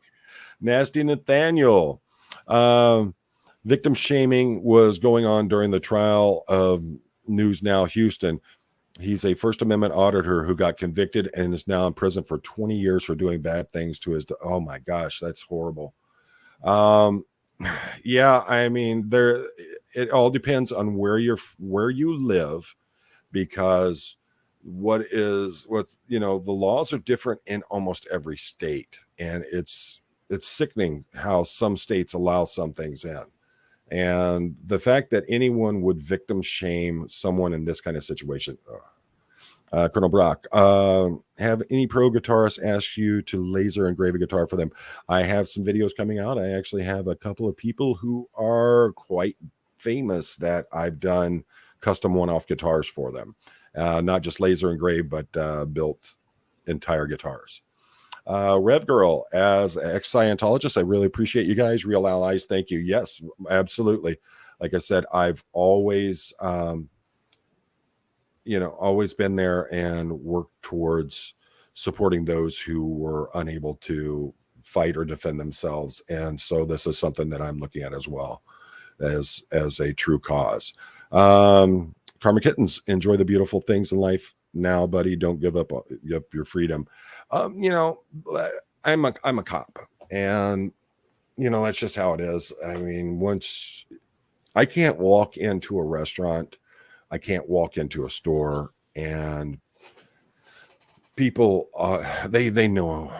Nasty Nathaniel. Victim shaming was going on during the trial of News Now Houston. He's a First Amendment auditor who got convicted and is now in prison for 20 years for doing bad things to his. Oh my gosh, that's horrible. Yeah, I mean, it all depends on where you live, because the laws are different in almost every state, and it's sickening how some states allow some things in. And the fact that anyone would victim shame someone in this kind of situation. Colonel Brock, have any pro guitarists asked you to laser engrave a guitar for them? I have some videos coming out. I actually have a couple of people who are quite famous that I've done custom one-off guitars for them. Not just laser engraved, but built entire guitars. Rev Girl, as an ex-Scientologist, I really appreciate you guys. Real allies, thank you. Yes, absolutely. Like I said, I've always always been there and worked towards supporting those who were unable to fight or defend themselves. And so this is something that I'm looking at as well as a true cause. Karma Kittens, enjoy the beautiful things in life now, buddy. Don't give up your freedom. I'm a cop, and that's just how it is. I mean, once I can't walk into a restaurant, I can't walk into a store, and people, they know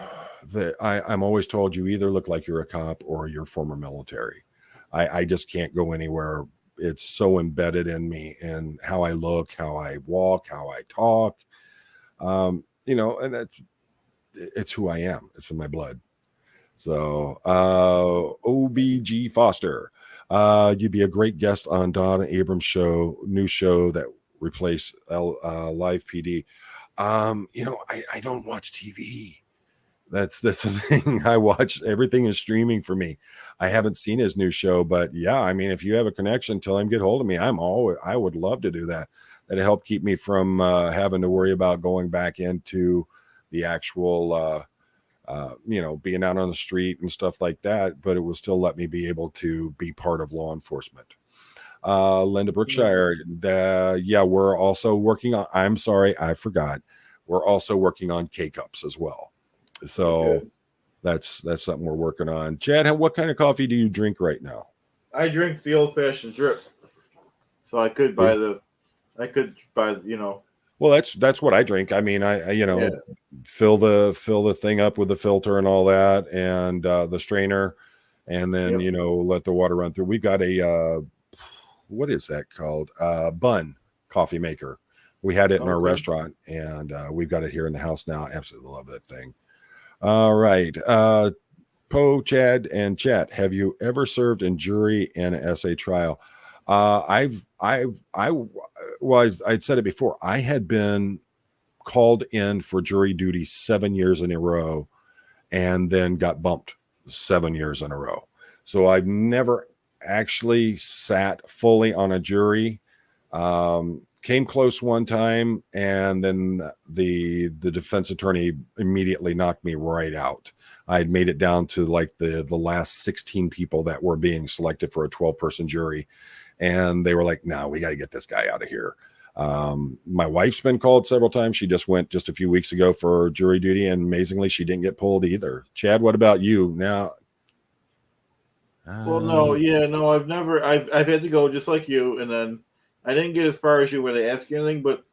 that I'm always told you either look like you're a cop or you're former military. I just can't go anywhere. It's so embedded in me, and how I look, how I walk, how I talk, and it's who I am. It's in my blood. So, OBG Foster, you'd be a great guest on Don Abrams' new show that replaced Live PD. I don't watch TV. That's the thing. I watch, everything is streaming for me. I haven't seen his new show, but yeah, I mean, if you have a connection, tell him, get hold of me. I would love to do that. That'll help keep me from having to worry about going back into the actual, being out on the street and stuff like that, but it will still let me be able to be part of law enforcement. Linda Brookshire, we're also working on, I'm sorry, I forgot. We're also working on K-Cups as well. So that's something we're working on. Chad, what kind of coffee do you drink right now? I drink the old fashioned drip, so I could buy the. Well, that's what I drink. I mean, I Yeah. fill the thing up with the filter and all that, and the strainer, and then Yep. let the water run through. We've got a what is that called? Bun coffee maker. We had it in our Okay. restaurant, and we've got it here in the house now. Absolutely love that thing. All right, Poe, Chad, and Chat. Have you ever served in jury in an essay trial? I'd said it before. I had been called in for jury duty 7 years in a row, and then got bumped 7 years in a row. So I've never actually sat fully on a jury. Came close one time, and then the defense attorney immediately knocked me right out. I had made it down to like the last 16 people that were being selected for a 12-person jury, and they were like, "No, we got to get this guy out of here." My wife's been called several times. She just went just a few weeks ago for jury duty, and amazingly, she didn't get pulled either. Chad, what about you? Now, Well, no, no, I've never. I've had to go just like you, and then I didn't get as far as you where they ask you anything, but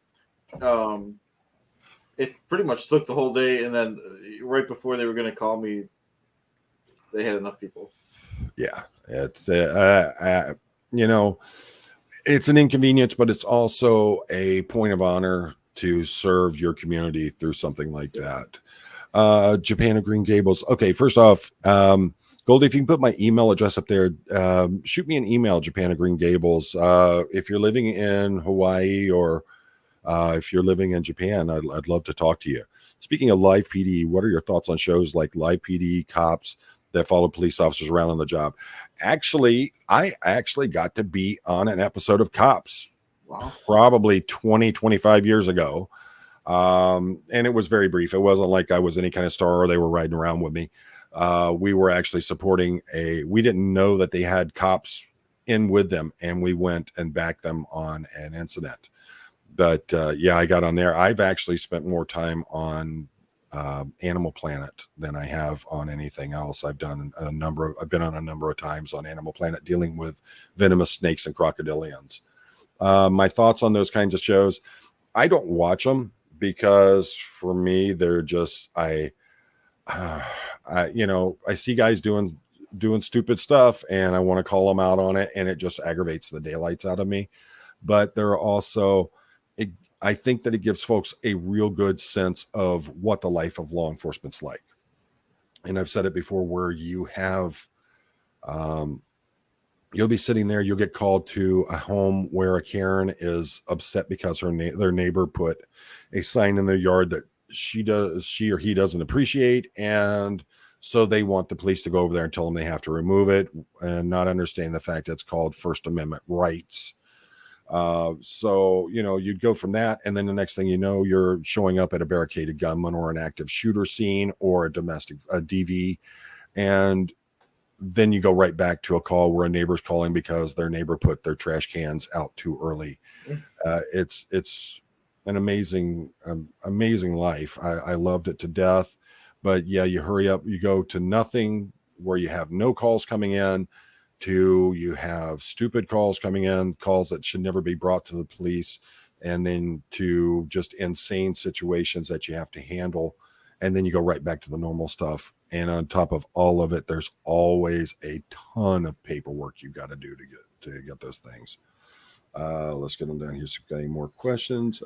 it pretty much took the whole day, and then right before they were going to call me, they had enough people. Yeah, it's it's an inconvenience, but it's also a point of honor to serve your community through something like that. Japan of Green Gables. Okay, first off, Goldie, if you can put my email address up there, shoot me an email, Japan of Green Gables. If you're living in Hawaii or if you're living in Japan, I'd love to talk to you. Speaking of live PD, what are your thoughts on shows like Live PD, Cops that follow police officers around on the job? Actually, I got to be on an episode of Cops. Wow. Probably 25 years ago. And it was very brief. It wasn't like I was any kind of star or they were riding around with me. We were actually supporting we didn't know that they had cops in with them, and we went and backed them on an incident. But yeah, I got on there. I've actually spent more time on Animal Planet than I have on anything else. I've been on a number of times on Animal Planet dealing with venomous snakes and crocodilians. My thoughts on those kinds of shows: I don't watch them because for me, they're just I see guys doing stupid stuff, and I want to call them out on it, and it just aggravates the daylights out of me. But there are also, I think that it gives folks a real good sense of what the life of law enforcement's like. And I've said it before, where you have, you'll be sitting there, you'll get called to a home where a Karen is upset because their neighbor put a sign in their yard that she or he doesn't appreciate, and so they want the police to go over there and tell them they have to remove it, and not understand the fact that it's called First Amendment rights. So you'd go from that, and then the next thing you know, you're showing up at a barricaded gunman or an active shooter scene or a DV, and then you go right back to a call where a neighbor's calling because their neighbor put their trash cans out too early. It's an amazing life. I loved it to death. But yeah, you hurry up, you go to nothing where you have no calls coming in, to you have stupid calls coming in, calls that should never be brought to the police, and then to just insane situations that you have to handle. And then you go right back to the normal stuff. And on top of all of it, there's always a ton of paperwork you've got to do to get those things. Let's get them down here. See if we've got any more questions.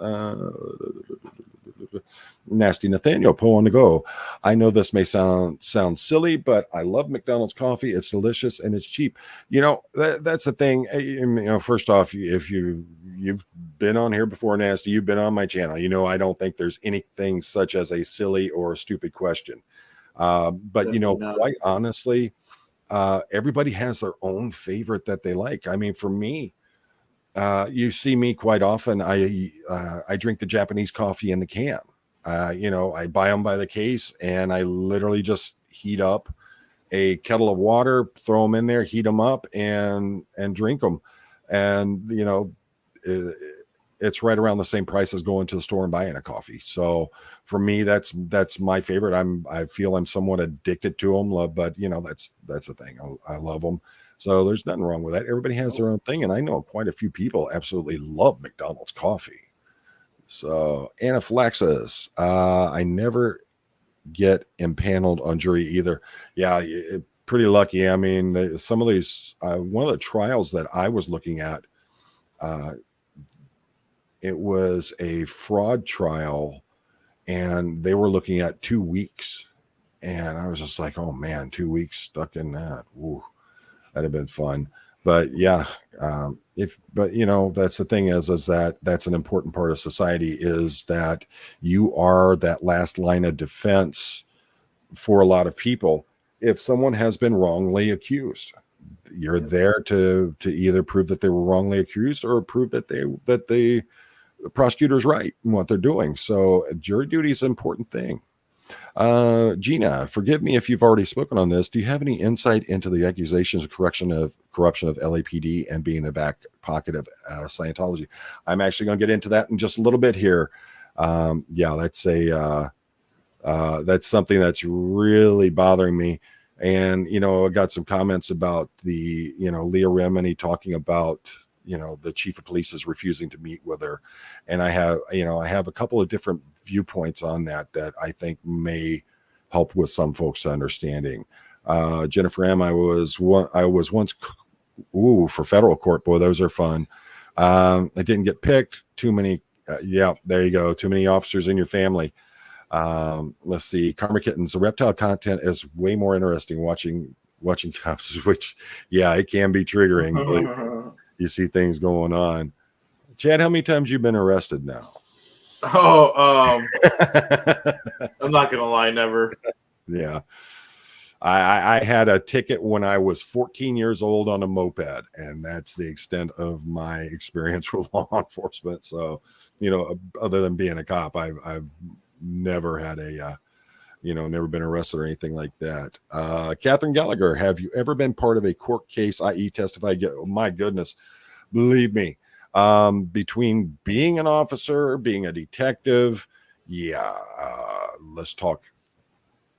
Nasty Nathaniel, Poe on the go. I know this may sound silly, but I love McDonald's coffee. It's delicious and it's cheap. That's the thing. First off, if you've been on here before, Nasty, you've been on my channel. I don't think there's anything such as a silly or a stupid question. But quite honestly, everybody has their own favorite that they like. I mean, for me, you see me quite often. I drink the Japanese coffee in the can. I buy them by the case, and I literally just heat up a kettle of water, throw them in there, heat them up, and drink them. And it's right around the same price as going to the store and buying a coffee. So for me, that's my favorite. I feel I'm somewhat addicted to them, but that's the thing. I love them. So there's nothing wrong with that. Everybody has their own thing, and I know quite a few people absolutely love McDonald's coffee. So anaphylaxis, I never get impaneled on jury either. Yeah, pretty lucky. I mean, some of these, one of the trials that I was looking at, it was a fraud trial, and they were looking at 2 weeks, and I was just like, oh man, 2 weeks stuck in that. Ooh, that'd have been fun. But yeah, that's the thing is that's an important part of society, is that you are that last line of defense for a lot of people. If someone has been wrongly accused, you're there to either prove that they were wrongly accused or prove that the prosecutor's right in what they're doing. So jury duty is an important thing. Gina, forgive me if you've already spoken on this. Do you have any insight into the accusations of corruption of LAPD and being in the back pocket of Scientology? I'm actually going to get into that in just a little bit here. That's something that's really bothering me. And, I got some comments about the, Leah Remini talking about, the chief of police is refusing to meet with her. And I have a couple of different viewpoints on that I think may help with some folks' understanding. Jennifer M., I was once, for federal court. Boy, those are fun. I didn't get picked. Too many. There you go. Too many officers in your family. Let's see. Karma Kittens. The reptile content is way more interesting watching cops, which, it can be triggering. You see things going on. Chad, how many times you been arrested now? I'm not gonna lie, never. Yeah. I had a ticket when I was 14 years old on a moped, and that's the extent of my experience with law enforcement. So, other than being a cop, I've never had never been arrested or anything like that. Catherine Gallagher, have you ever been part of a court case, i.e. testified? Oh, my goodness, believe me, between being an officer, being a detective, let's talk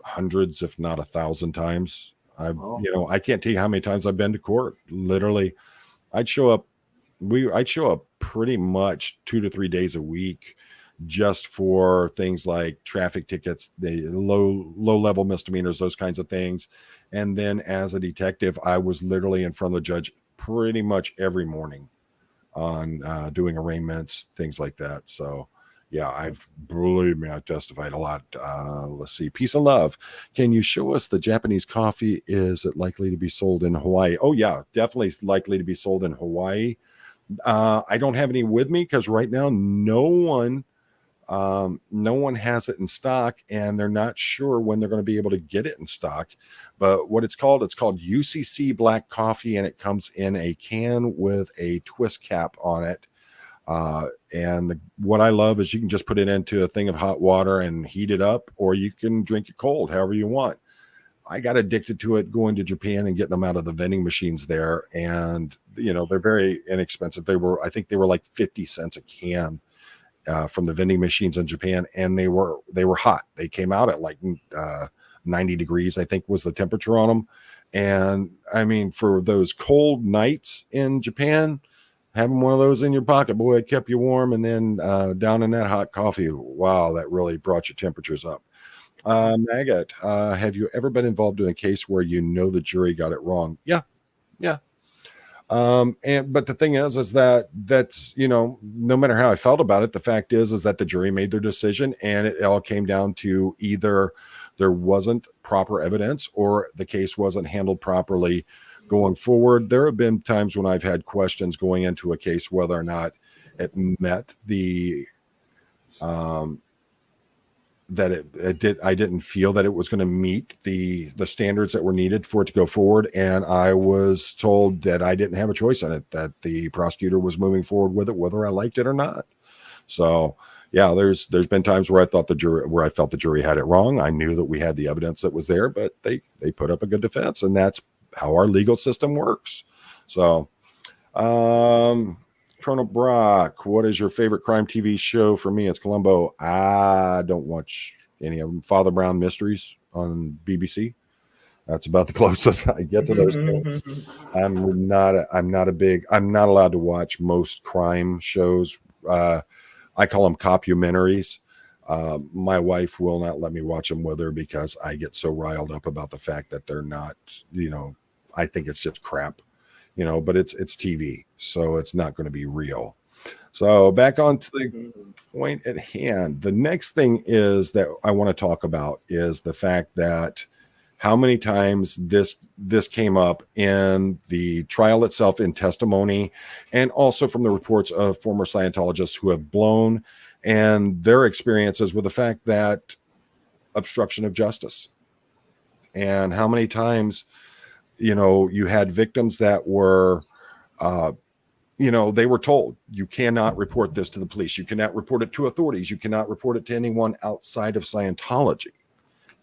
hundreds, if not 1,000 times. I can't tell you how many times I've been to court. Literally, I'd show up pretty much 2 to 3 days a week, just for things like traffic tickets, the low level misdemeanors, those kinds of things. And then as a detective, I was literally in front of the judge pretty much every morning on doing arraignments, things like that. So believe me, I've testified a lot. Let's see. Peace and love. Can you show us the Japanese coffee? Is it likely to be sold in Hawaii? Oh yeah, definitely likely to be sold in Hawaii. I don't have any with me because right now no one has it in stock, and they're not sure when they're going to be able to get it in stock. But what it's called UCC black coffee, and it comes in a can with a twist cap on it. What I love is you can just put it into a thing of hot water and heat it up, or you can drink it cold, however you want. I got addicted to it going to Japan and getting them out of the vending machines there. And, they're very inexpensive. I think they were like 50 cents a can from the vending machines in Japan. And they were hot. They came out at like 90 degrees, I think was the temperature on them. And I mean, for those cold nights in Japan, having one of those in your pocket, boy, it kept you warm. And then down in that hot coffee, wow, that really brought your temperatures up. Maggot, have you ever been involved in a case where the jury got it wrong? Yeah. But the thing is that's no matter how I felt about it, the fact is that the jury made their decision, and it all came down to either there wasn't proper evidence or the case wasn't handled properly. Going forward, there have been times when I've had questions going into a case whether or not it met the I didn't feel that it was going to meet the standards that were needed for it to go forward. And I was told that I didn't have a choice in it, that the prosecutor was moving forward with it, whether I liked it or not. So there's been times where I felt the jury had it wrong. I knew that we had the evidence that was there, but they put up a good defense, and that's how our legal system works. So, Colonel Brock, what is your favorite crime TV show? For me, it's Columbo. I don't watch any of them. Father Brown Mysteries on BBC. That's about the closest I get to those things. I'm not allowed to watch most crime shows. I call them copumentaries. My wife will not let me watch them with her because I get so riled up about the fact that they're not, I think it's just crap, but it's TV, so it's not going to be real. So back on to the point at hand. The next thing is that I want to talk about is the fact that how many times this came up in the trial itself, in testimony, and also from the reports of former Scientologists who have blown and their experiences with the fact that obstruction of justice, and how many times, you had victims that were, they were told, you cannot report this to the police. You cannot report it to authorities. You cannot report it to anyone outside of Scientology.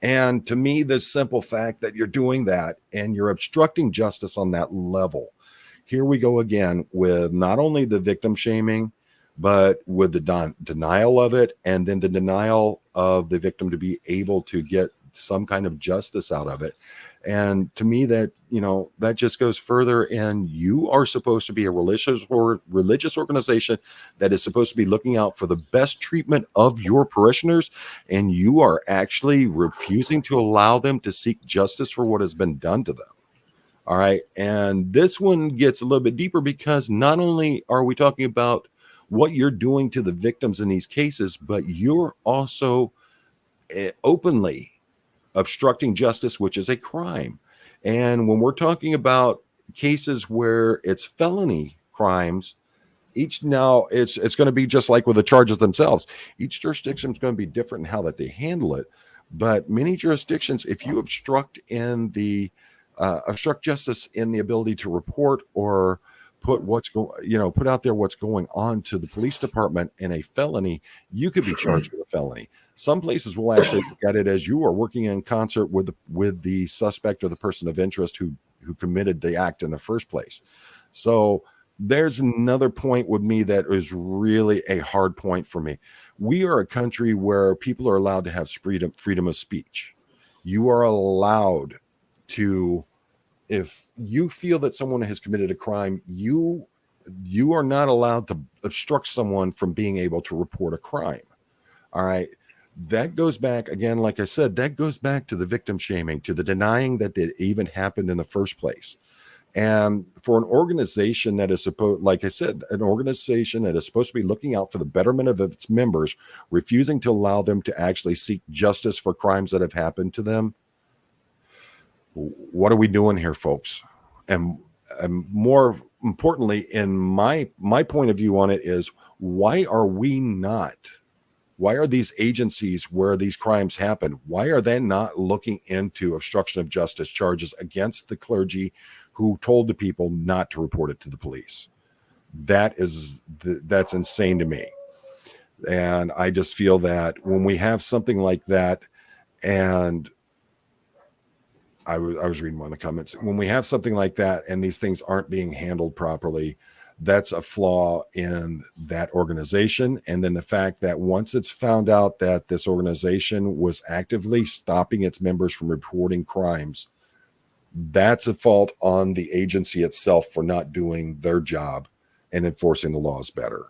And to me, the simple fact that you're doing that and you're obstructing justice on that level, here we go again with not only the victim shaming, but with the denial of it, and then the denial of the victim to be able to get some kind of justice out of it. And to me, that that just goes further. And you are supposed to be a religious organization that is supposed to be looking out for the best treatment of your parishioners, and you are actually refusing to allow them to seek justice for what has been done to them. All right, and this one gets a little bit deeper, because not only are we talking about what you're doing to the victims in these cases, but you're also openly obstructing justice, which is a crime. And when we're talking about cases where it's felony crimes, it's going to be just like with the charges themselves. Each jurisdiction is going to be different in how that they handle it. But many jurisdictions, if you obstruct justice in the ability to report or put out there what's going on to the police department in a felony, you could be charged with a felony. Some places will actually look at it as you are working in concert with the suspect or the person of interest who committed the act in the first place. So there's another point with me that is really a hard point for me. We are a country where people are allowed to have freedom of speech. You are allowed to, if you feel that someone has committed a crime, you are not allowed to obstruct someone from being able to report a crime. All right. That goes back, again, like I said, that goes back to the victim shaming, to the denying that it even happened in the first place. And for an organization that is supposed, like I said, an organization that is supposed to be looking out for the betterment of its members, refusing to allow them to actually seek justice for crimes that have happened to them, what are we doing here, folks? And more importantly, in my point of view on it is, why are these agencies where these crimes happen, why are they not looking into obstruction of justice charges against the clergy who told the people not to report it to the police? That's insane to me. And I just feel that when we have something like that, and I was reading one of the comments, when we have something like that and these things aren't being handled properly, that's a flaw in that organization. And then the fact that once it's found out that this organization was actively stopping its members from reporting crimes, that's a fault on the agency itself for not doing their job and enforcing the laws better.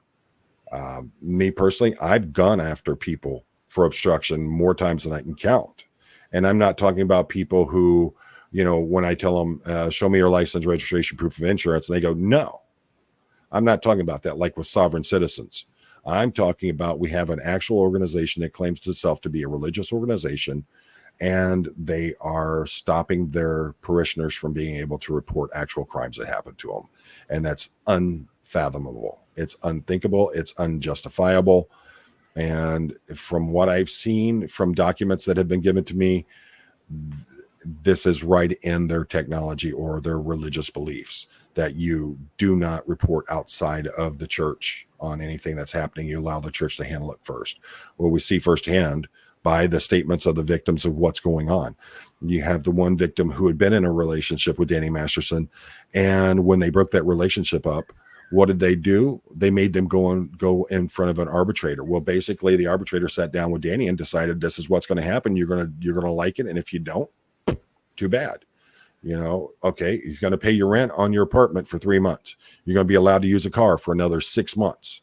Me personally, I've gone after people for obstruction more times than I can count. And I'm not talking about people who, when I tell them, show me your license, registration, proof of insurance, and they go, no. I'm not talking about that like with sovereign citizens. I'm talking about, we have an actual organization that claims to itself to be a religious organization, and they are stopping their parishioners from being able to report actual crimes that happen to them. And that's unfathomable. It's unthinkable. It's unjustifiable. And from what I've seen from documents that have been given to me, this is right in their technology or their religious beliefs, that you do not report outside of the church on anything that's happening. You allow the church to handle it first. Well, we see firsthand by the statements of the victims of what's going on. You have the one victim who had been in a relationship with Danny Masterson, and when they broke that relationship up, What did they do? They made them go in front of an arbitrator. Well, basically, the arbitrator sat down with Danny and decided this is what's going to happen. You're gonna like it, and if you don't, too bad. Okay, he's going to pay your rent on your apartment for 3 months. You're going to be allowed to use a car for another 6 months.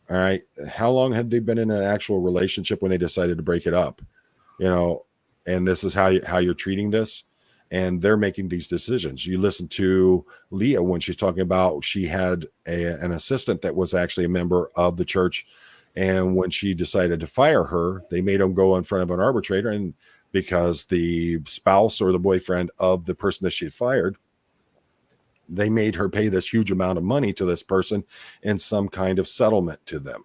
All right. How long had they been in an actual relationship when they decided to break it up? And this is how you're treating this. And they're making these decisions. You listen to Leah when she's talking about she had an assistant that was actually a member of the church. And when she decided to fire her, they made them go in front of an arbitrator. And because the spouse or the boyfriend of the person that she had fired, they made her pay this huge amount of money to this person in some kind of settlement to them.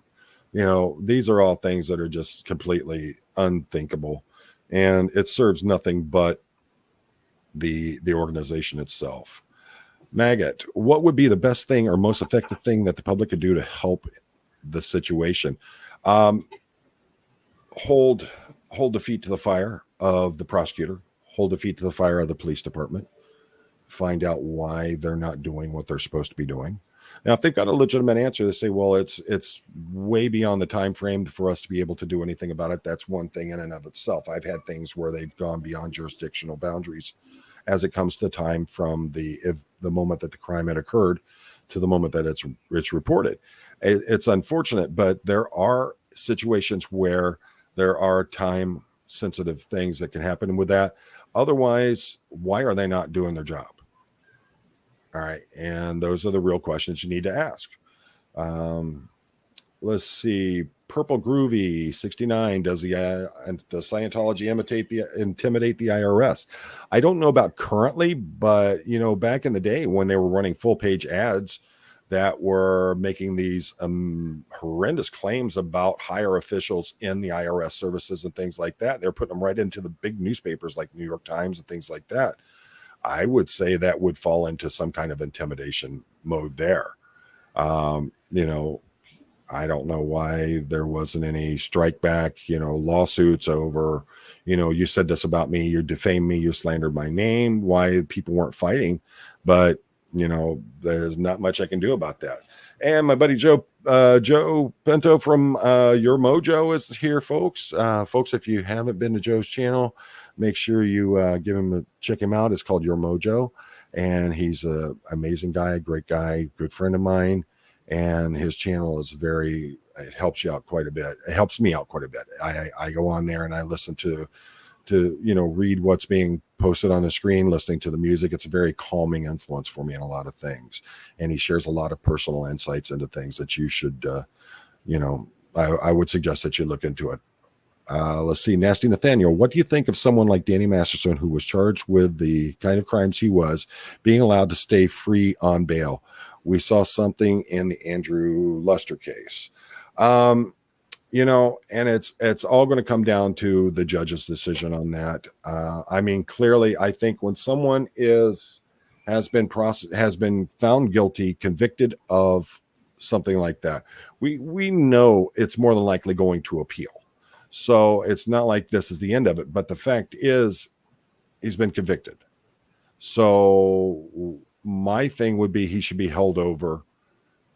These are all things that are just completely unthinkable, and it serves nothing but the organization itself. Maggot, what would be the best thing or most effective thing that the public could do to help the situation? Hold the feet to the fire of the prosecutor, hold the feet to the fire of the police department, find out why they're not doing what they're supposed to be doing. Now, if they've got a legitimate answer, they say, well, it's way beyond the time frame for us to be able to do anything about it. That's one thing in and of itself. I've had things where they've gone beyond jurisdictional boundaries as it comes to time from the moment that the crime had occurred to the moment that it's reported. It's unfortunate, but there are situations where there are time sensitive things that can happen with that. Otherwise, why are they not doing their job? All right. And those are the real questions you need to ask. Let's see. Purple Groovy 69. Does Scientology intimidate the IRS? I don't know about currently, but back in the day when they were running full page ads that were making these horrendous claims about higher officials in the IRS services and things like that, they're putting them right into the big newspapers like New York Times and things like that. I would say that would fall into some kind of intimidation mode there. I don't know why there wasn't any strike back, lawsuits over, you said this about me, you defamed me, you slandered my name, why people weren't fighting. But, there's not much I can do about that. And my buddy Joe Pinto from Your Mojo is here, folks. Folks, if you haven't been to Joe's channel, make sure you check him out. It's called Your Mojo. And he's an amazing guy, great guy, good friend of mine. And his channel is it helps you out quite a bit. It helps me out quite a bit. I go on there and I listen to read what's being posted on the screen, listening to the music. It's a very calming influence for me in a lot of things. And he shares a lot of personal insights into things that you should, I would suggest that you look into it. Let's see. Nasty Nathaniel, what do you think of someone like Danny Masterson, who was charged with the kind of crimes he was, being allowed to stay free on bail? We saw something in the Andrew Luster case. And it's all going to come down to the judge's decision on that. Clearly, I think when someone has been found guilty, convicted of something like that, we know it's more than likely going to appeal. So it's not like this is the end of it. But the fact is, he's been convicted. So my thing would be he should be held over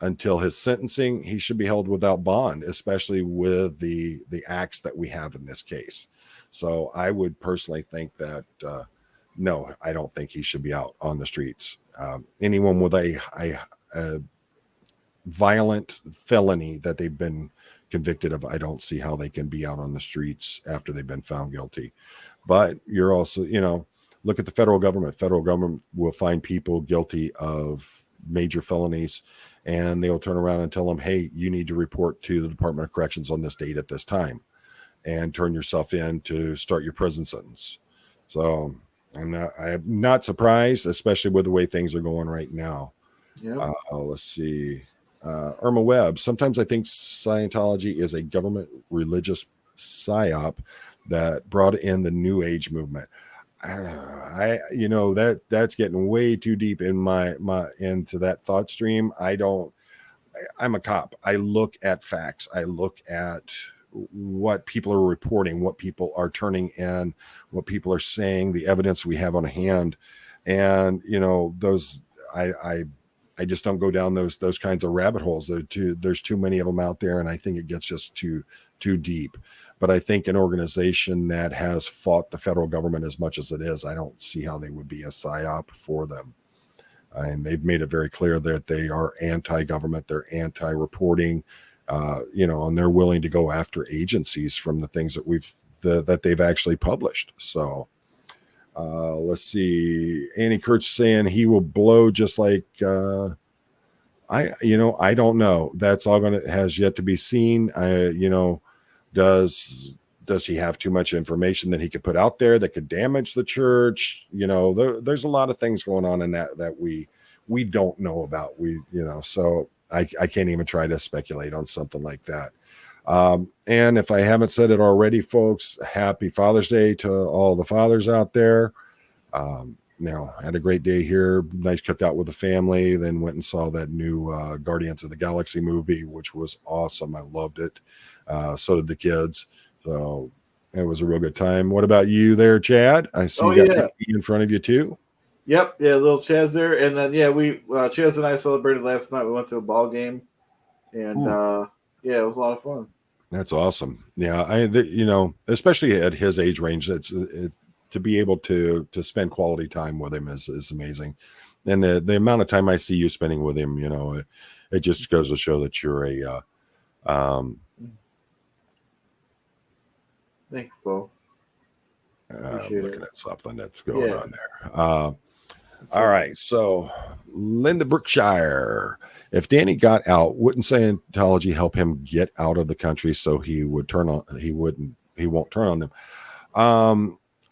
until his sentencing. He should be held without bond, especially with the acts that we have in this case. So I would personally think that, no, I don't think he should be out on the streets. Anyone with a violent felony that they've been convicted of, I don't see how they can be out on the streets after they've been found guilty. But you're also, look at the federal government. Federal government will find people guilty of major felonies, and they'll turn around and tell them, hey, you need to report to the Department of Corrections on this date at this time and turn yourself in to start your prison sentence. So I'm not surprised, especially with the way things are going right now. Yeah. Let's see. Irma Webb, sometimes I think Scientology is a government religious psyop that brought in the New Age movement. That's getting way too deep in my into that thought stream. I'm a cop. I look at facts. I look at what people are reporting, what people are turning in, what people are saying, the evidence we have on hand. And, those, I just don't go down those kinds of rabbit holes. There's too many of them out there, and I think it gets just too deep. But I think an organization that has fought the federal government as much as it is, I don't see how they would be a psyop for them. And they've made it very clear that they are anti-government, they're anti-reporting, and they're willing to go after agencies from the things that they've actually published. So let's see. Annie Kurtz saying he will blow just like I don't know. That's all has yet to be seen. Does he have too much information that he could put out there that could damage the church? There's a lot of things going on in that we don't know about. So I can't even try to speculate on something like that. And if I haven't said it already, folks, happy Father's Day to all the fathers out there. Had a great day here. Nice cookout with the family. Then went and saw that new Guardians of the Galaxy movie, which was awesome. I loved it. So did the kids. So it was a real good time. What about you there, Chad? I see you got me in front of you too. Yep. Yeah, little Chad's there. And then, we Chaz and I celebrated last night. We went to a ball game. And, it was a lot of fun. That's awesome. Yeah, especially at his age range, to be able to spend quality time with him is amazing. And the amount of time I see you spending with him, it just goes to show that you're a thanks, Bo. Looking at something that's going on there. All right. So Linda Brookshire, if Danny got out, wouldn't Scientology help him get out of the country so he won't turn on them?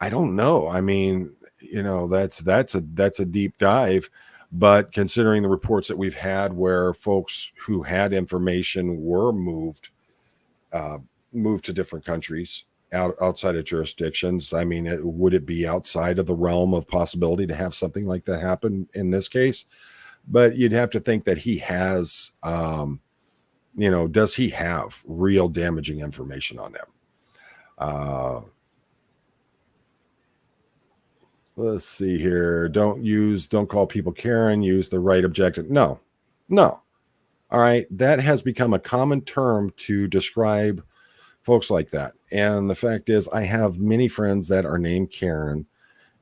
I don't know. I mean, that's a deep dive, but considering the reports that we've had where folks who had information were moved to different countries outside of jurisdictions, I mean, would it be outside of the realm of possibility to have something like that happen in this case? But you'd have to think that he has, does he have real damaging information on them? Let's see here. Don't call people Karen. Use the right objective. No. All right. That has become a common term to describe folks like that. And the fact is, I have many friends that are named Karen,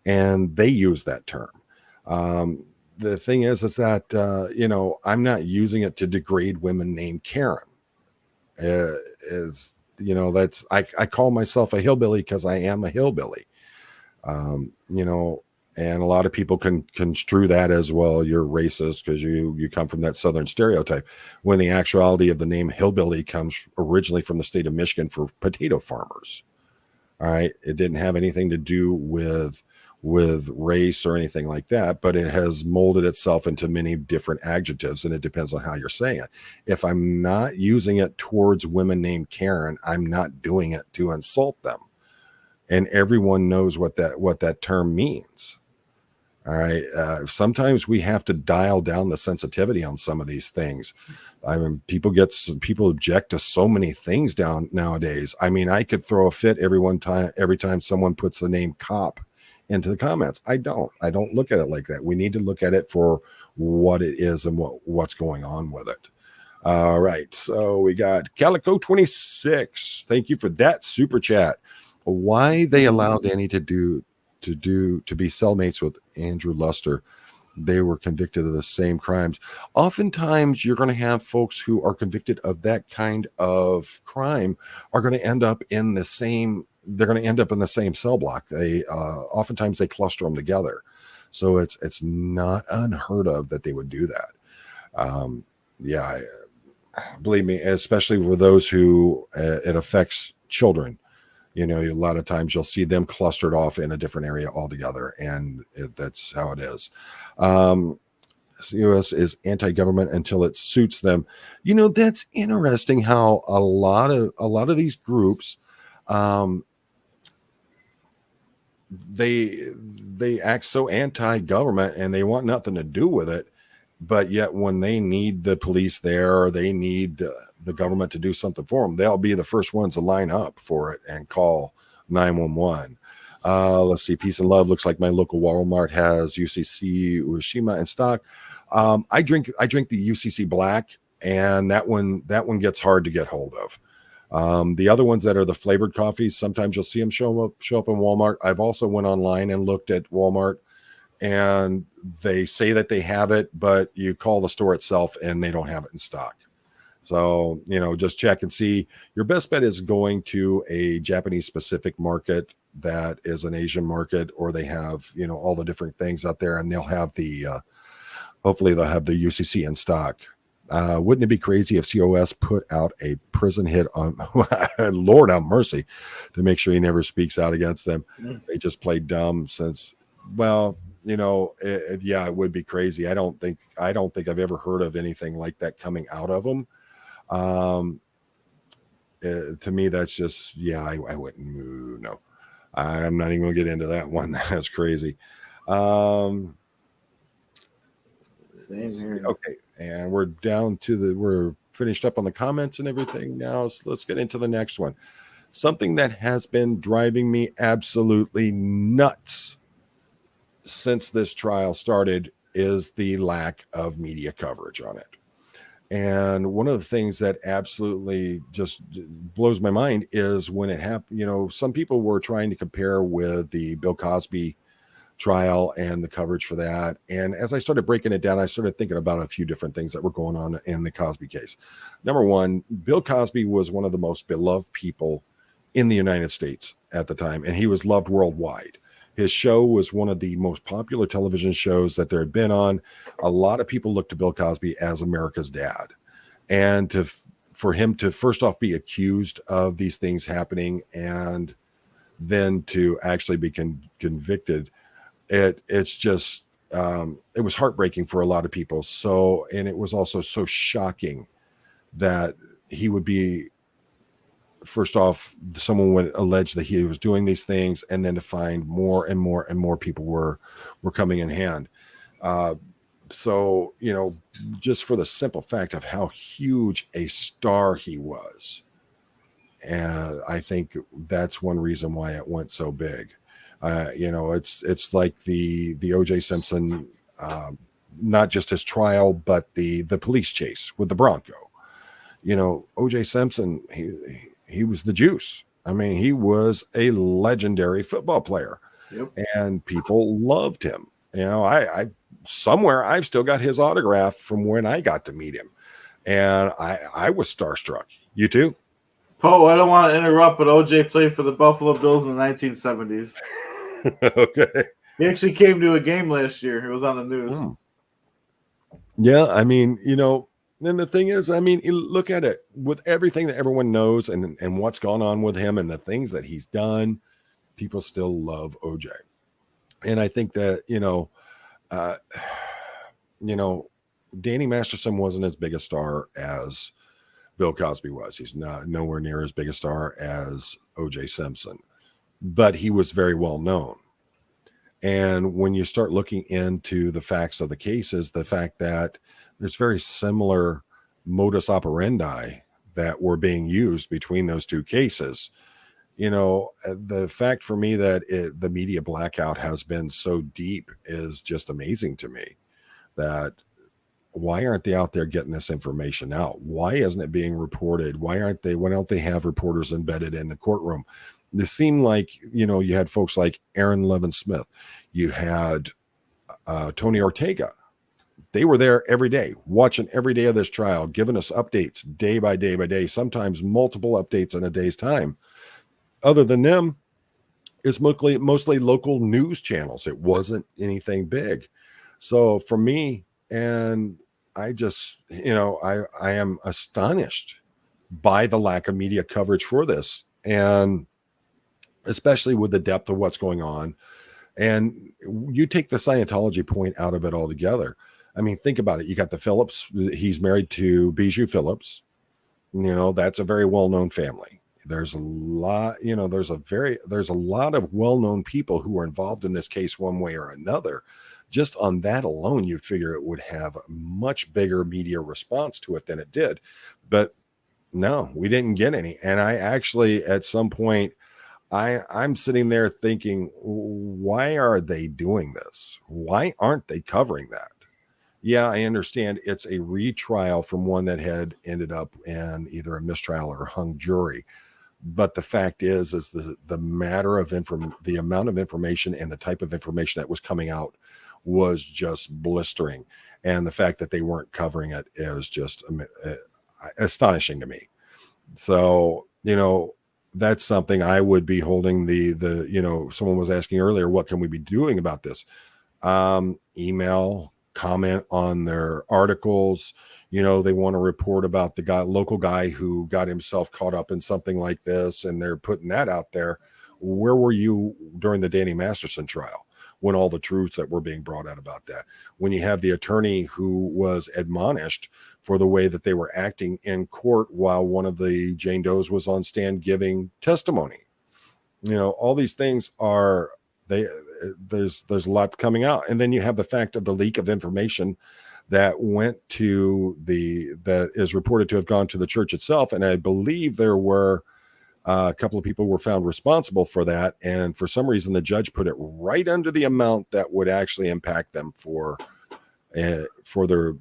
and they use that term. The thing is that, I'm not using it to degrade women named Karen. I call myself a hillbilly because I am a hillbilly. And a lot of people can construe that as, well, you're racist because you come from that Southern stereotype, when the actuality of the name hillbilly comes originally from the state of Michigan for potato farmers. All right. It didn't have anything to do with race or anything like that, but it has molded itself into many different adjectives, and it depends on how you're saying it. If I'm not using it towards women named Karen, I'm not doing it to insult them. And everyone knows what that term means. All right. Sometimes we have to dial down the sensitivity on some of these things. I mean, people object to so many things down nowadays. I mean, I could throw a fit every time someone puts the name cop into the comments. I don't look at it like that. We need to look at it for what it is and what's going on with it. All right. So we got Calico 26. Thank you for that super chat. Why they allowed Danny to be cellmates with Andrew Luster? They were convicted of the same crimes. Oftentimes, you're going to have folks who are convicted of that kind of crime are going to end up in the same. They're going to end up in the same cell block. Oftentimes they cluster them together, so it's not unheard of that they would do that. Believe me, especially for those who it affects children. A lot of times you'll see them clustered off in a different area altogether, and that's how it is. The U.S. is anti-government until it suits them. That's interesting how a lot of these groups, they act so anti-government and they want nothing to do with it, but yet when they need the police there, or they need the government to do something for them, they'll be the first ones to line up for it and call 911. Let's see. Peace and love. Looks like my local Walmart has UCC Urashima in stock. I drink the UCC Black, and that one gets hard to get hold of. The other ones that are the flavored coffees, sometimes you'll see them show up in Walmart. I've also went online and looked at Walmart, and they say that they have it, but you call the store itself and they don't have it in stock. So, just check and see. Your best bet is going to a Japanese specific market that is an Asian market, or they have, all the different things out there, and they'll have hopefully they'll have the UCC in stock. Wouldn't it be crazy if COS put out a prison hit on Lord have mercy, to make sure he never speaks out against them? They just play dumb since, well, it would be crazy. I don't think I've ever heard of anything like that coming out of them. To me, that's just, I wouldn't, no, I'm not even gonna get into that one. That's crazy. Same here. Okay, and we're down to we're finished up on the comments and everything now, so let's get into the next one. Something that has been driving me absolutely nuts since this trial started is the lack of media coverage on it. And one of the things that absolutely just blows my mind is when it happened, some people were trying to compare with the Bill Cosby trial and the coverage for that. And as I started breaking it down, I started thinking about a few different things that were going on in the Cosby case. Number one, Bill Cosby was one of the most beloved people in the United States at the time, and he was loved worldwide. His show was one of the most popular television shows that there had been on. A lot of people looked to Bill Cosby as America's dad. And for him to first off be accused of these things happening and then to actually be convicted, it's just, it was heartbreaking for a lot of people. So, and it was also so shocking that he would be, first off, someone would allege that he was doing these things, and then to find more and more and more people were coming in hand. So, just for the simple fact of how huge a star he was. And I think that's one reason why it went so big. It's like the OJ Simpson, not just his trial, but the police chase with the Bronco. OJ Simpson, he was the juice. I mean, he was a legendary football player. Yep. And people loved him. I've still got his autograph from when I got to meet him. And I was starstruck. You too? Poe, I don't want to interrupt, but OJ played for the Buffalo Bills in the 1970s. Okay. He actually came to a game last year. It was on the news. Yeah, I mean, then the thing is, I mean, look at it with everything that everyone knows and what's gone on with him and the things that he's done, people still love OJ. And I think that, Danny Masterson wasn't as big a star as Bill Cosby was. He's nowhere near as big a star as OJ Simpson, but he was very well known. And when you start looking into the facts of the cases, the fact that there's very similar modus operandi that were being used between those two cases, the fact for me that the media blackout has been so deep is just amazing to me. That why aren't they out there getting this information out? Why isn't it being reported? Why don't they have reporters embedded in the courtroom? This seemed like, you had folks like Aaron Levin Smith. You had Tony Ortega. They were there every day, watching every day of this trial, giving us updates day by day by day, sometimes multiple updates in a day's time. Other than them, it's mostly local news channels. It wasn't anything big. So for me, and I just, I am astonished by the lack of media coverage for this. And especially with the depth of what's going on. And you take the Scientology point out of it altogether. I mean, think about it. You got the Phillips. He's married to Bijou Phillips. That's a very well-known family. There's a lot, there's a lot of well-known people who are involved in this case one way or another. Just on that alone, you'd figure it would have a much bigger media response to it than it did. But no, we didn't get any. And I actually, at some point, I'm sitting there thinking, why are they doing this? Why aren't they covering that? yeah, I understand it's a retrial from one that had ended up in either a mistrial or hung jury. But the fact is the matter of the amount of information and the type of information that was coming out was just blistering. And the fact that they weren't covering it is just astonishing to me. So, that's something I would be holding someone was asking earlier, what can we be doing about this? Email, comment on their articles. They want to report about the local guy who got himself caught up in something like this, and they're putting that out there. Where were you during the Danny Masterson trial when all the truths that were being brought out about that? When you have the attorney who was admonished for the way that they were acting in court while one of the Jane Does was on stand giving testimony. All these things are there's a lot coming out. And then you have the fact of the leak of information that went to that is reported to have gone to the church itself. And I believe there were a couple of people were found responsible for that. And for some reason, the judge put it right under the amount that would actually impact them for their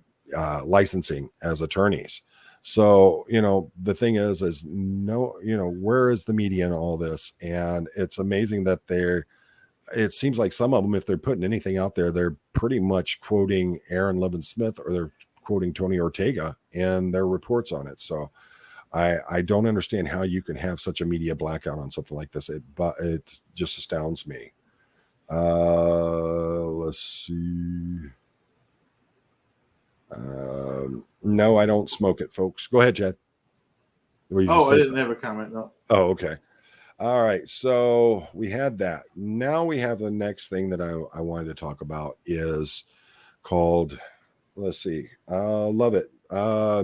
licensing as attorneys. So, the thing is where is the media in all this? And it's amazing that it seems like some of them, if they're putting anything out there, they're pretty much quoting Aaron Levin Smith or they're quoting Tony Ortega and their reports on it. So I don't understand how you can have such a media blackout on something like this. It just astounds me. Let's see. No, I don't smoke it, folks. Go ahead, Jed. I didn't have a comment. No. Oh, okay. All right. So we had that. Now we have the next thing that I wanted to talk about is called, let's see. Love it.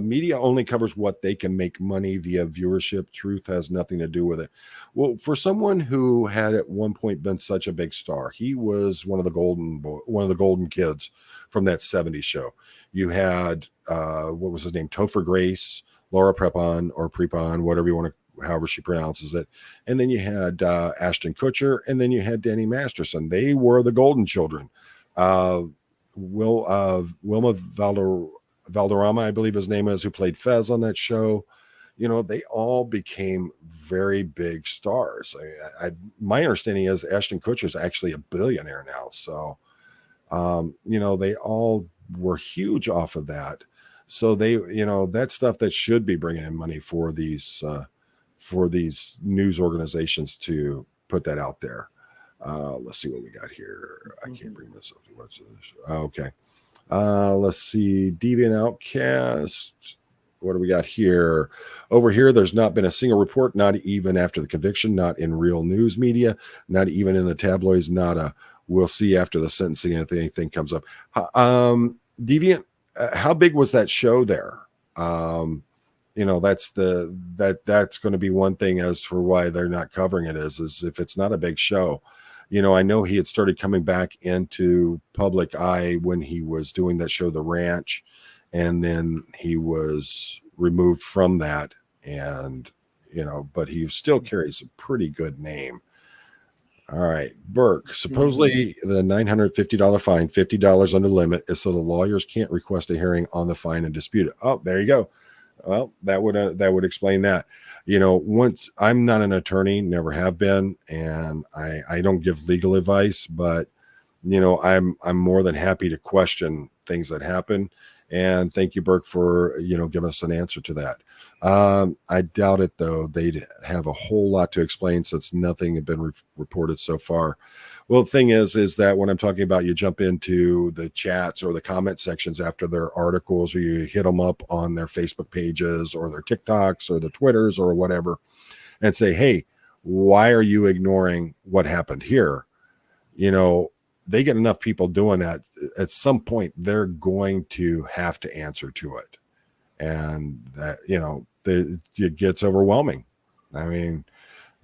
Media only covers what they can make money via viewership. Truth has nothing to do with it. Well, for someone who had at one point been such a big star, he was one of the golden kids from that 70s show. You had what was his name? Topher Grace, Laura Prepon or Prepon, whatever you want to, however she pronounces it. And then you had Ashton Kutcher, and then you had Danny Masterson. They were the golden children. Wilma Valderrama, I believe his name is, who played Fez on that show. They all became very big stars. My understanding is Ashton Kutcher is actually a billionaire now. So, they all were huge off of that. So they, that stuff that should be bringing in money for these news organizations to put that out there. Let's see what we got here. I can't bring this up too much. Okay. Let's see. Deviant Outcast. What do we got here? Over here, there's not been a single report, not even after the conviction, not in real news media, not even in the tabloids, we'll see after the sentencing if anything comes up. Deviant, how big was that show there? That's going to be one thing as for why they're not covering it is if it's not a big show. I know he had started coming back into public eye when he was doing that show, The Ranch, and then he was removed from that. And, but he still carries a pretty good name. All right. Burke, supposedly the $950 fine, $50 under limit is so the lawyers can't request a hearing on the fine and dispute it. Oh, there you go. Well, that would explain that. Once I'm not an attorney, never have been, and I don't give legal advice, but I'm more than happy to question things that happen. And thank you, Burke, for giving us an answer to that. I doubt it, though. They'd have a whole lot to explain since nothing had been reported so far. Well, the thing is that when I'm talking about, you jump into the chats or the comment sections after their articles, or you hit them up on their Facebook pages or their TikToks or the Twitters or whatever, and say, hey, why are you ignoring what happened here? They get enough people doing that. At some point, they're going to have to answer to it. And that, it gets overwhelming. I mean,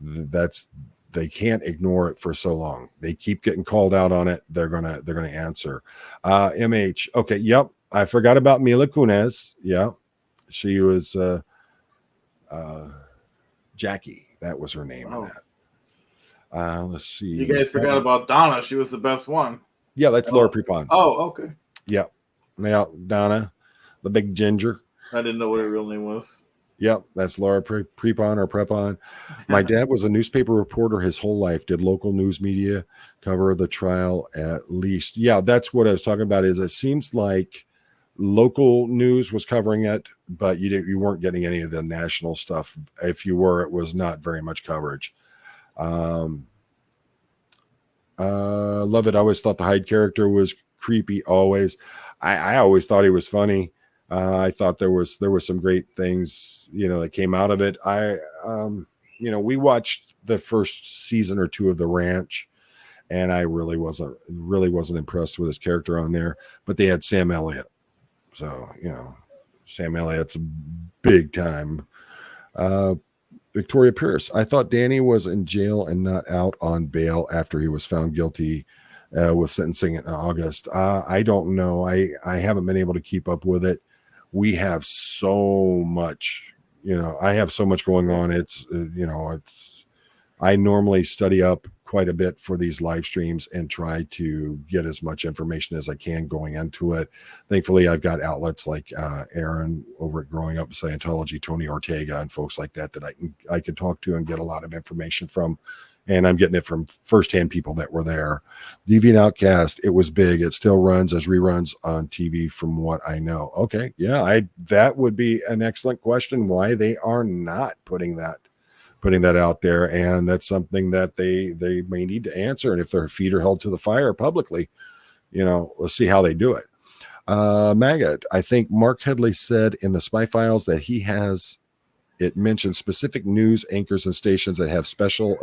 they can't ignore it for so long. They keep getting called out on it. They're going to answer. MH. Okay. Yep. I forgot about Mila Kunis. Yeah. She was, Jackie. That was her name in that. Let's see. You guys forgot about Donna. She was the best one. Yeah, that's Laura Prepon. Oh, okay. Yeah. Yeah, Donna, the big ginger. I didn't know what her real name was. Yep, that's Laura Prepon or Prepon. My dad was a newspaper reporter his whole life, did local news media cover the trial at least. Yeah, that's what I was talking about. Is it seems like local news was covering it, but you weren't getting any of the national stuff. If you were, it was not very much coverage. Um, love it. I always thought the Hyde character was creepy. Always, I always thought he was funny. I thought there was some great things, that came out of it. We watched the first season or two of The Ranch, and I really wasn't impressed with his character on there. But they had Sam Elliott, so Sam Elliott's big time. Victoria Pierce. I thought Danny was in jail and not out on bail after he was found guilty with sentencing in August. I don't know. I haven't been able to keep up with it. We have so much, I have so much going on. I normally study up quite a bit for these live streams and try to get as much information as I can going into it. Thankfully, I've got outlets like Aaron over at Growing Up Scientology, Tony Ortega, and folks like that I can talk to and get a lot of information from. And I'm getting it from firsthand people that were there. Deviant Outcast, it was big. It still runs as reruns on TV from what I know. Okay, yeah, that would be an excellent question why they are not putting that out there, and that's something that they may need to answer. And if their feet are held to the fire publicly, let's see how they do it. Maggot, I think Mark Headley said in the Spy Files that it mentions specific news anchors and stations that have special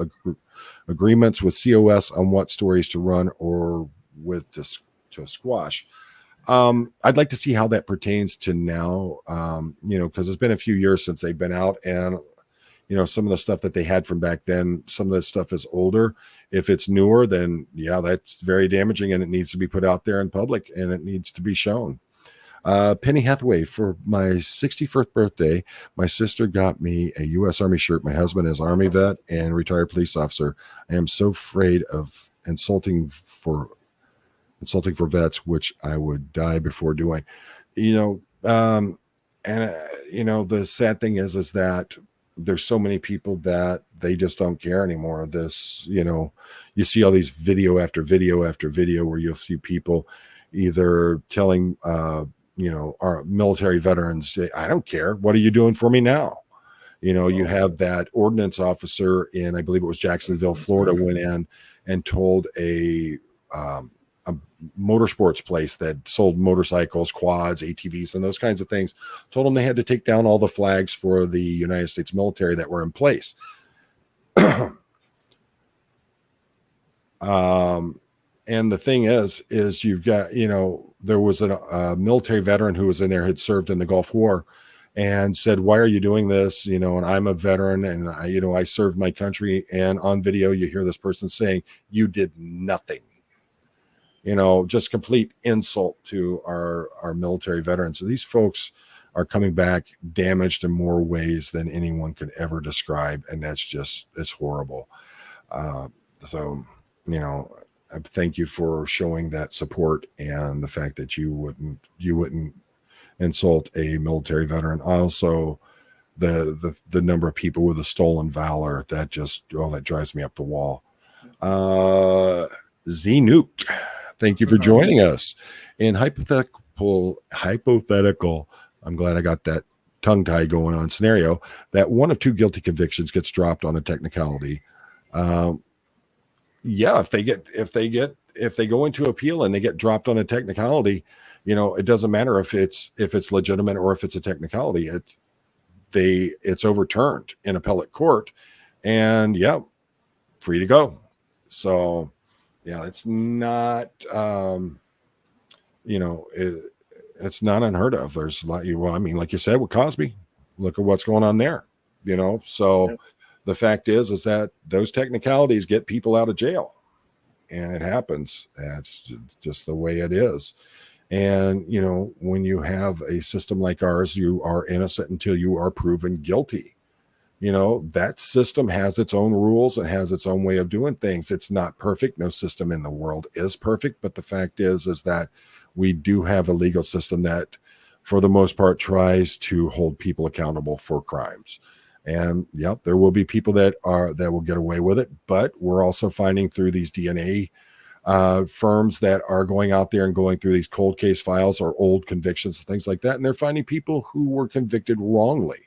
agreements with COS on what stories to run or to squash. I'd like to see how that pertains to now, because it's been a few years since they've been out, and some of the stuff that they had from back then, some of the stuff is older. If it's newer, then yeah, that's very damaging, and it needs to be put out there in public, and it needs to be shown. Penny Hathaway, for my 61st birthday, my sister got me a U.S. Army shirt. My husband is Army vet and retired police officer. I am so afraid of insulting for vets, which I would die before doing. The sad thing is that there's so many people that they just don't care anymore. You see all these video after video after video where you'll see people either telling, our military veterans, I don't care. What are you doing for me now? You have that ordnance officer in, I believe it was Jacksonville, Florida, went in and told a motorsports place that sold motorcycles, quads, ATVs, and those kinds of things, told them they had to take down all the flags for the United States military that were in place. And the thing is you've got, there was a military veteran who was in there, had served in the Gulf War, and said, why are you doing this? And I'm a veteran, and I served my country. And on video, you hear this person saying, you did nothing. Just complete insult to our military veterans. So these folks are coming back damaged in more ways than anyone could ever describe. And it's horrible. I thank you for showing that support and the fact that you wouldn't insult a military veteran. Also, the number of people with a stolen valor, that drives me up the wall. Z Nuked, thank you for joining us. In hypothetical, I'm glad I got that tongue tie going on scenario, that one of two guilty convictions gets dropped on a technicality. If they go into appeal and they get dropped on a technicality, it doesn't matter if it's legitimate or if it's a technicality. It's overturned in appellate court, and free to go. So it's not it's not unheard of. There's a lot. Like you said with Cosby, look at what's going on there. So. The fact is that those technicalities get people out of jail, and it happens. That's just the way it is. And, when you have a system like ours, you are innocent until you are proven guilty. That system has its own rules and has its own way of doing things. It's not perfect. No system in the world is perfect. But the fact is that we do have a legal system that, for the most part, tries to hold people accountable for crimes. And yep, there will be people that will get away with it. But we're also finding through these DNA firms that are going out there and going through these cold case files or old convictions and things like that. And they're finding people who were convicted wrongly.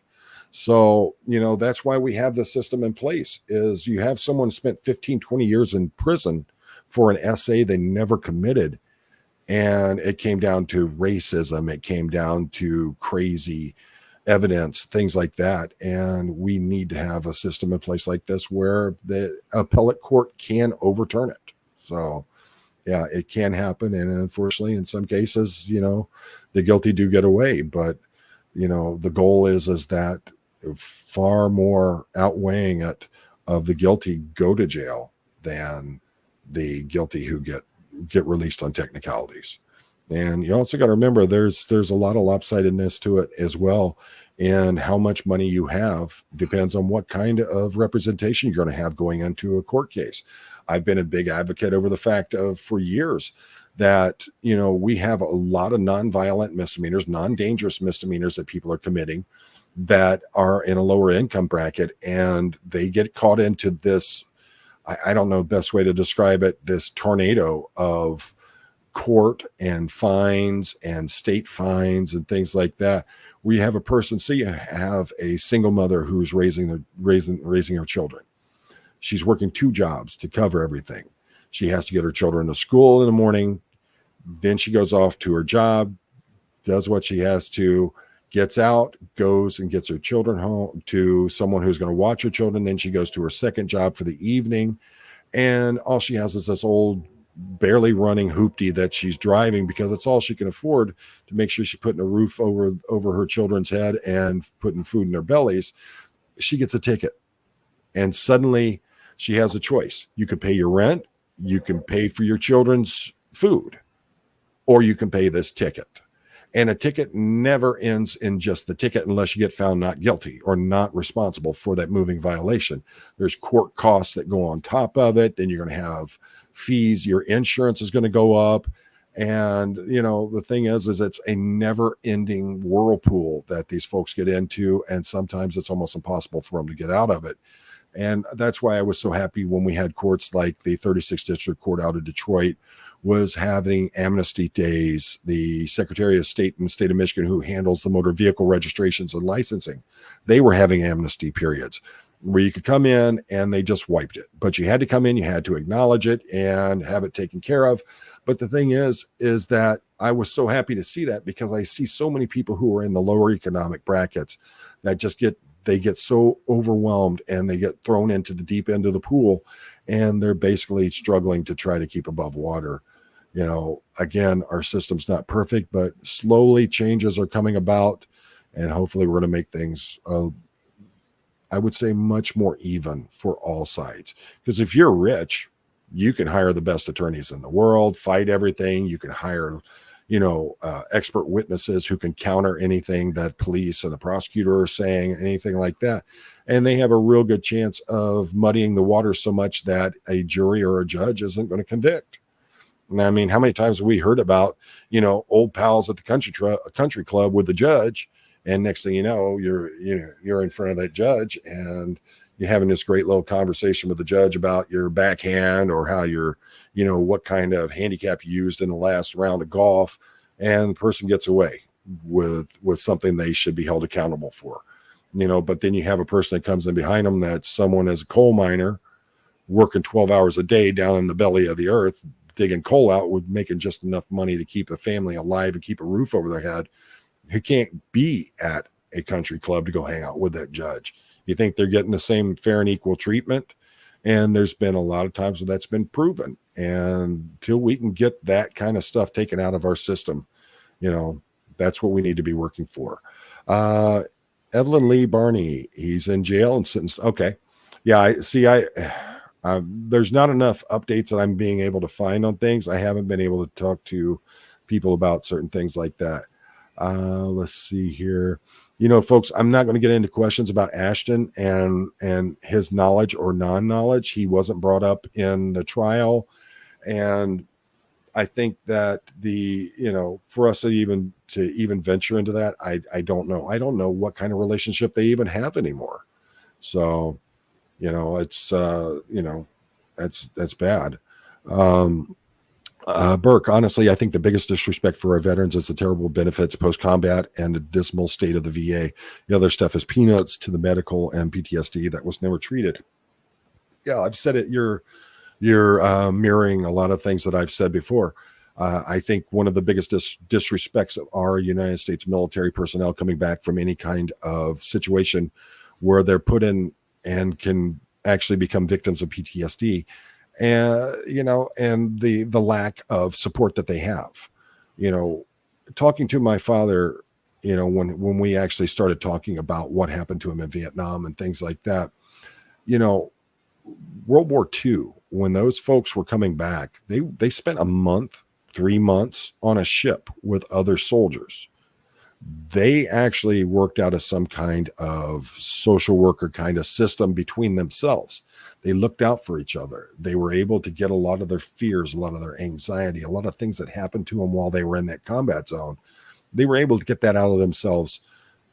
So, that's why we have the system in place. Is you have someone spent 15, 20 years in prison for an SA they never committed. And it came down to racism. It came down to crazy evidence, things like that. And we need to have a system in place like this where the appellate court can overturn it. So, yeah, it can happen. And unfortunately, in some cases, the guilty do get away. But, the goal is that far more outweighing it of the guilty go to jail than the guilty who get released on technicalities. And you also got to remember there's a lot of lopsidedness to it as well. And how much money you have depends on what kind of representation you're going to have going into a court case. I've been a big advocate over the fact of for years that, we have a lot of nonviolent misdemeanors, non-dangerous misdemeanors that people are committing that are in a lower income bracket, and they get caught into this, I don't know the best way to describe it, this tornado of court and fines and state fines and things like that. We have a person, you have a single mother who's raising her children. She's working 2 jobs to cover everything. She has to get her children to school in the morning. Then she goes off to her job, does what she has to, gets out, goes and gets her children home to someone who's going to watch her children. Then she goes to her second job for the evening. And all she has is this old, barely running hoopty that she's driving because it's all she can afford to make sure she's putting a roof over her children's head and putting food in their bellies. She gets a ticket. And suddenly she has a choice. You could pay your rent, you can pay for your children's food, or you can pay this ticket. And a ticket never ends in just the ticket unless you get found not guilty or not responsible for that moving violation. There's court costs that go on top of it. Then you're going to have fees. Your insurance is going to go up. And, the thing is it's a never ending whirlpool that these folks get into. And sometimes it's almost impossible for them to get out of it. And that's why I was so happy when we had courts like the 36th District Court out of Detroit was having amnesty days. The Secretary of State in the state of Michigan, who handles the motor vehicle registrations and licensing, they were having amnesty periods where you could come in and they just wiped it. But you had to come in, you had to acknowledge it and have it taken care of. But the thing is that I was so happy to see that because I see so many people who are in the lower economic brackets that just get so overwhelmed and they get thrown into the deep end of the pool and they're basically struggling to try to keep above water. Again, our system's not perfect, but slowly changes are coming about and hopefully we're going to make things, I would say, much more even for all sides. Because if you're rich, you can hire the best attorneys in the world, fight everything. You can hire expert witnesses who can counter anything that police and the prosecutor are saying, anything like that. And they have a real good chance of muddying the water so much that a jury or a judge isn't going to convict. And I mean, how many times have we heard about, old pals at the country club with the judge, and next thing you know, you're in front of that judge and you're having this great little conversation with the judge about your backhand or how you're, what kind of handicap you used in the last round of golf, and the person gets away with something they should be held accountable for, but then you have a person that comes in behind them that's someone as a coal miner working 12 hours a day down in the belly of the earth, digging coal out, with making just enough money to keep the family alive and keep a roof over their head, who can't be at a country club to go hang out with that judge. You think they're getting the same fair and equal treatment? And there's been a lot of times where that's been proven. And until we can get that kind of stuff taken out of our system, that's what we need to be working for. Evelyn Lee Barney, he's in jail and sitting. Okay. Yeah. There's not enough updates that I'm being able to find on things. I haven't been able to talk to people about certain things like that. Let's see here. Folks, I'm not going to get into questions about Ashton and his knowledge or non-knowledge. He wasn't brought up in the trial. And I think that for us to even venture into that, I don't know. I don't know what kind of relationship they even have anymore. So, it's, that's bad. Burke, honestly, I think the biggest disrespect for our veterans is the terrible benefits post-combat and the dismal state of the VA. The other stuff is peanuts to the medical and PTSD that was never treated. Yeah, I've said it. You're mirroring a lot of things that I've said before. I think one of the biggest disrespects of our United States military personnel coming back from any kind of situation where they're put in and can actually become victims of PTSD, and the lack of support that they have. Talking to my father, when we actually started talking about what happened to him in Vietnam and things like that, World War II, when those folks were coming back, they spent a month, 3 months on a ship with other soldiers. They actually worked out of some kind of social worker kind of system between themselves. They looked out for each other. They were able to get a lot of their fears, a lot of their anxiety, a lot of things that happened to them while they were in that combat zone. They were able to get that out of themselves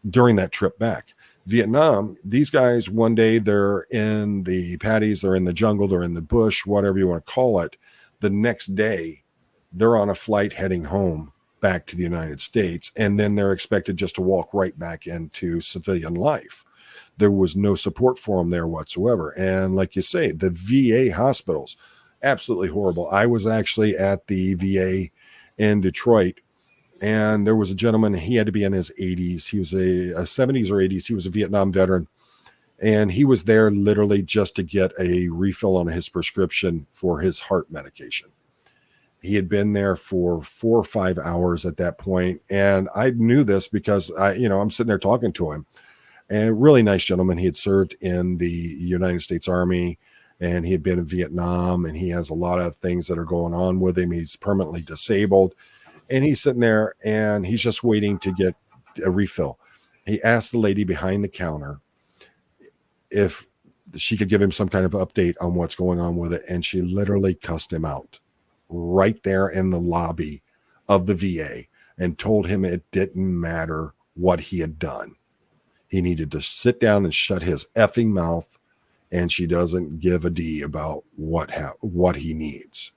during that trip back. Vietnam, these guys, one day they're in the paddies, they're in the jungle, they're in the bush, whatever you want to call it. The next day, they're on a flight heading home back to the United States, and then they're expected just to walk right back into civilian life. There was no support for them there whatsoever. And like you say, the VA hospitals, absolutely horrible. I was actually at the VA in Detroit, and there was a gentleman, he had to be in his 80s. He was a 70s or 80s. He was a Vietnam veteran, and he was there literally just to get a refill on his prescription for his heart medication. He had been there for 4 or 5 hours at that point. And I knew this because I'm sitting there talking to him, and really nice gentleman. He had served in the United States Army, and he had been in Vietnam, and he has a lot of things that are going on with him. He's permanently disabled, and he's sitting there and he's just waiting to get a refill. He asked the lady behind the counter if she could give him some kind of update on what's going on with it. And she literally cussed him out right there in the lobby of the VA and told him it didn't matter what he had done. He needed to sit down and shut his effing mouth, and she doesn't give a D about what he needs.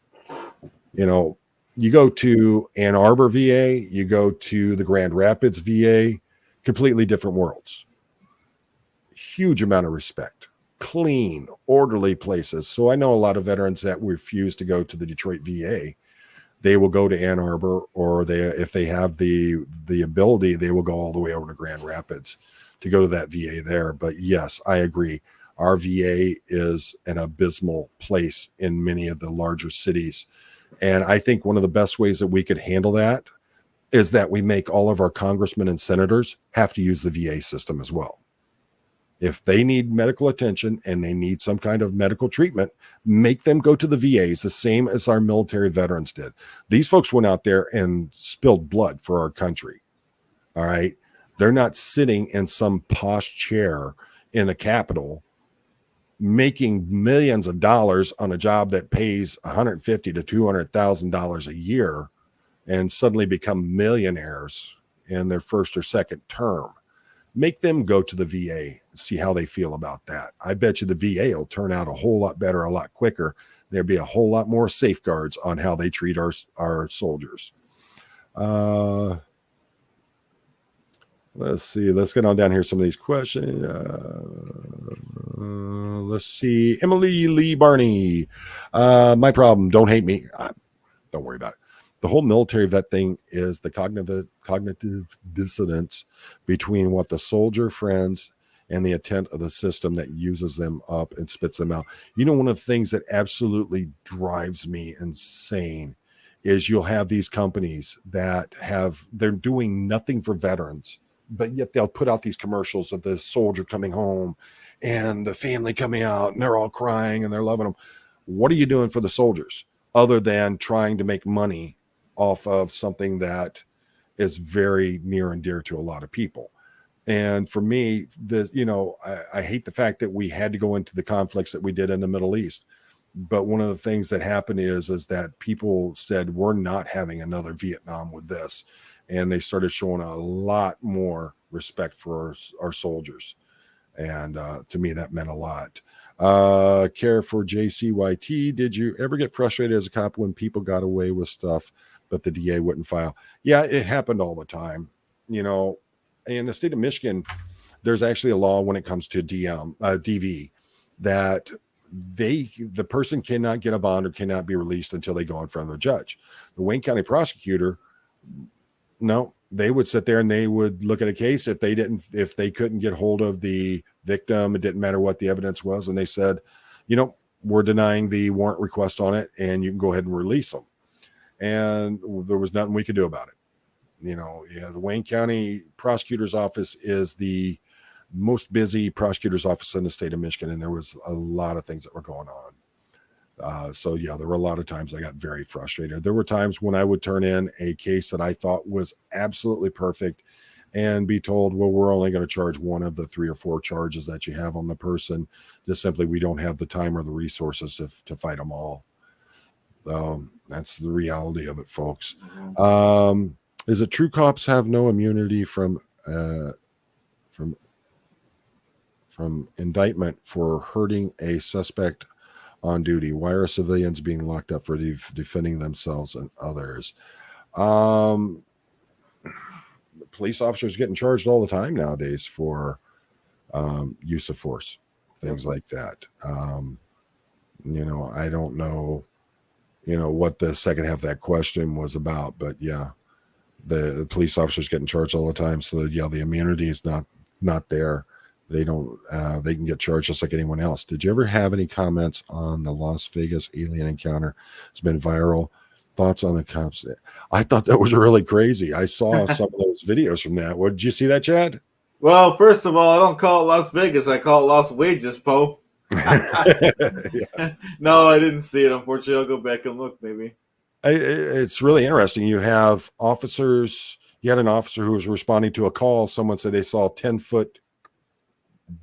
You go to Ann Arbor VA, you go to the Grand Rapids VA, completely different worlds. Huge amount of respect. Clean, orderly places. So I know a lot of veterans that refuse to go to the Detroit VA. They will go to Ann Arbor, or if they have the ability, they will go all the way over to Grand Rapids to go to that VA there. But yes, I agree. Our VA is an abysmal place in many of the larger cities. And I think one of the best ways that we could handle that is that we make all of our congressmen and senators have to use the VA system as well. If they need medical attention and they need some kind of medical treatment, make them go to the VAs, the same as our military veterans did. These folks went out there and spilled blood for our country. All right. They're not sitting in some posh chair in the Capitol making millions of dollars on a job that pays $150,000 to $200,000 a year and suddenly become millionaires in their first or second term. Make them go to the VA and see how they feel about that. I bet you the VA will turn out a whole lot better, a lot quicker. There'll be a whole lot more safeguards on how they treat our soldiers. Let's see. Let's get on down here. Some of these questions. Let's see. Emily Lee Barney. My problem. Don't hate me. Don't worry about it. The whole military vet thing is the cognitive dissonance between what the soldier friends and the intent of the system that uses them up and spits them out. One of the things that absolutely drives me insane is you'll have these companies that they're doing nothing for veterans, but yet they'll put out these commercials of the soldier coming home and the family coming out and they're all crying and they're loving them. What are you doing for the soldiers other than trying to make money off of something that is very near and dear to a lot of people? And for me, I hate the fact that we had to go into the conflicts that we did in the Middle East. But one of the things that happened is that people said, we're not having another Vietnam with this. And they started showing a lot more respect for our soldiers. And to me, that meant a lot. Care for JCYT. Did you ever get frustrated as a cop when people got away with stuff, but the DA wouldn't file? Yeah, it happened all the time. In the state of Michigan, there's actually a law when it comes to DV that the person cannot get a bond or cannot be released until they go in front of the judge. The Wayne County prosecutor, no, they would sit there and they would look at a case. If they couldn't get hold of the victim, it didn't matter what the evidence was. And they said, we're denying the warrant request on it and you can go ahead and release them. And there was nothing we could do about it. The Wayne County prosecutor's office is the most busy prosecutor's office in the state of Michigan. And there was a lot of things that were going on. There were a lot of times I got very frustrated. There were times when I would turn in a case that I thought was absolutely perfect and be told, well, we're only going to charge one of the 3 or 4 charges that you have on the person. Just simply, we don't have the time or the resources to fight them all. That's the reality of it, folks. Is it true cops have no immunity from indictment for hurting a suspect on duty? Why are civilians being locked up for defending themselves and others? Police officers getting charged all the time nowadays for use of force, things like that. I don't know, what the second half of that question was about, but yeah, the police officers getting charged all the time. So yeah, the immunity is not there. They don't. They can get charged just like anyone else. Did you ever have any comments on the Las Vegas alien encounter? It's been viral. Thoughts on the cops? I thought that was really crazy. I saw some of those videos from that. What did you see that, Chad? Well, first of all, I don't call it Las Vegas. I call it Las Wages, Poe. No, I didn't see it. Unfortunately, I'll go back and look. Maybe it's really interesting. You have officers. You had an officer who was responding to a call. Someone said they saw 10-foot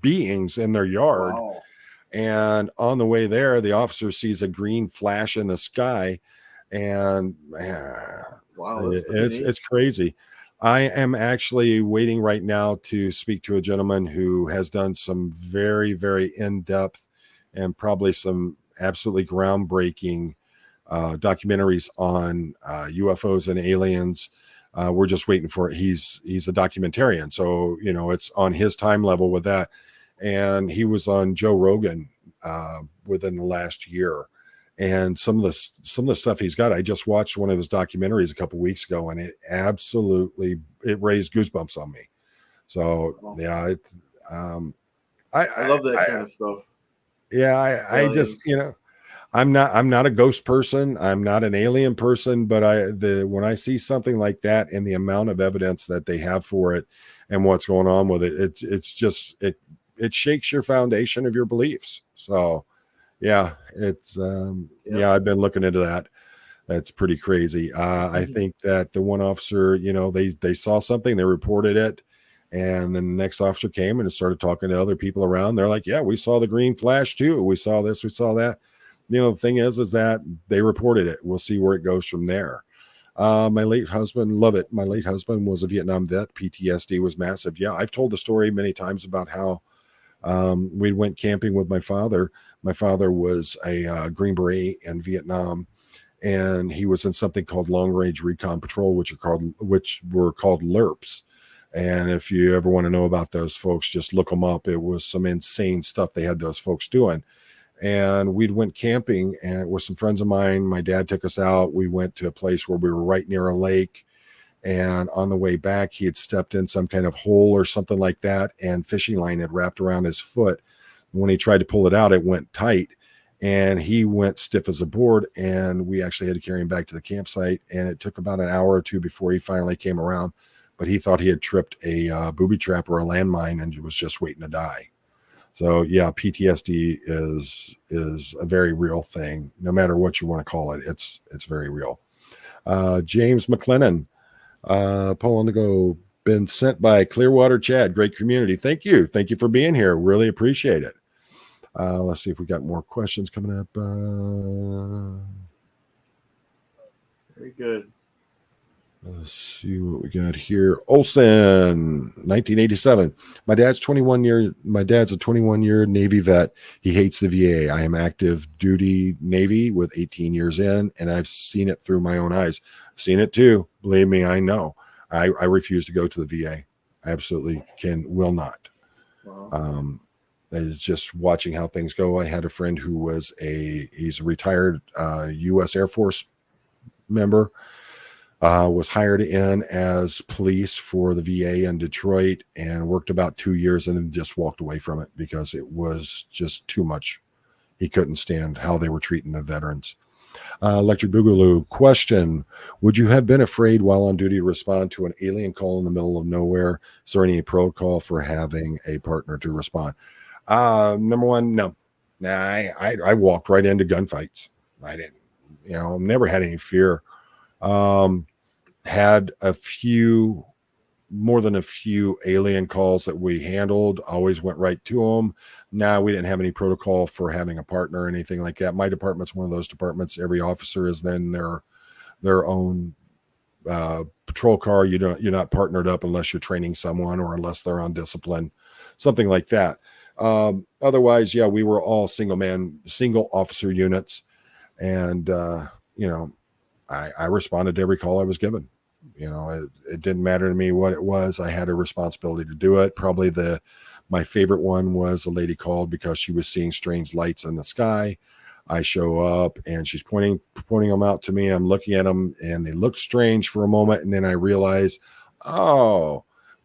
beings in their yard. Wow. And on the way there, the officer sees a green flash in the sky. And wow, it's crazy. I am actually waiting right now to speak to a gentleman who has done some very, very in-depth and probably some absolutely groundbreaking documentaries on UFOs and aliens. We're just waiting for it. He's a documentarian, so it's on his time level with that. And he was on Joe Rogan within the last year. And some of the stuff he's got, I just watched one of his documentaries a couple of weeks ago, and it raised goosebumps on me. So yeah, I love that kind of stuff. Yeah, I just I'm not a ghost person. I'm not an alien person, but when I see something like that and the amount of evidence that they have for it and what's going on with it, it shakes your foundation of your beliefs. So yeah, I've been looking into that. That's pretty crazy. I think that the one officer, they saw something, they reported it, and then the next officer came and started talking to other people around. They're like, yeah, we saw the green flash too. We saw this, we saw that. The thing is that they reported it. We'll see where it goes from there. My late husband, love it. My late husband was a Vietnam vet. PTSD was massive. Yeah, I've told the story many times about how we went camping with my father. My father was a Green Beret in Vietnam, and he was in something called Long Range Recon Patrol, which were called LRPs. And if you ever want to know about those folks, just look them up. It was some insane stuff they had those folks doing. And we went camping, and with some friends of mine, my dad took us out. We went to a place where we were right near a lake. And on the way back, he had stepped in some kind of hole or something like that, and fishing line had wrapped around his foot. When he tried to pull it out, it went tight, and he went stiff as a board, and we actually had to carry him back to the campsite. And it took about an hour or two before he finally came around, but he thought he had tripped a booby trap or a landmine and was just waiting to die. So yeah, PTSD is a very real thing. No matter what you want to call it, it's very real. James McLennan, Poe on the Go. been sent by Clearwater Chad. Great community. Thank you for being here. Really appreciate it. Let's see if we got more questions coming up. Very good. Let's see what we got here. Olson, 1987. My dad's a 21-year Navy vet. He hates the VA. I am active duty Navy with 18 years in, and I've seen it through my own eyes. Seen it too. Believe me, I know. I refuse to go to the VA. I absolutely will not. Wow. It's just watching how things go. I had a friend who he's a retired U.S. Air Force member. Was hired in as police for the VA in Detroit and worked about 2 years and then just walked away from it because it was just too much. He couldn't stand how they were treating the veterans. Electric Boogaloo question: would you have been afraid while on duty to respond to an alien call in the middle of nowhere? Is there any protocol for having a partner to respond? Number one, no. I walked right into gunfights. I didn't, never had any fear. Had more than a few alien calls that we handled, always went right to them. We didn't have any protocol for having a partner or anything like that. My department's one of those departments. Every officer is then their own patrol car. You're not partnered up unless you're training someone or unless they're on discipline, something like that. Otherwise, yeah, we were all single officer units. And, I responded to every call I was given. It didn't matter to me what it was. I had a responsibility to do it. Probably my favorite one was a lady called because she was seeing strange lights in the sky. I show up and she's pointing them out to me. I'm looking at them and they look strange for a moment. And then I realize,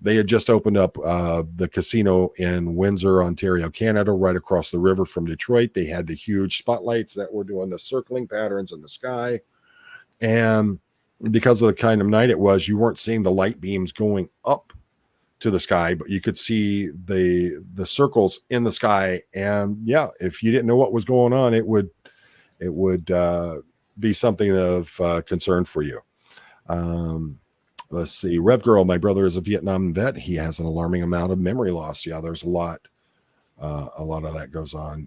they had just opened up the casino in Windsor, Ontario, Canada, right across the river from Detroit. They had the huge spotlights that were doing the circling patterns in the sky. And because of the kind of night it was, you weren't seeing the light beams going up to the sky, but you could see the circles in the sky. And yeah, if you didn't know what was going on, it would be something of concern for you. Let's see. Rev Girl, my brother is a Vietnam vet. He has an alarming amount of memory loss. Yeah, there's a lot of that goes on.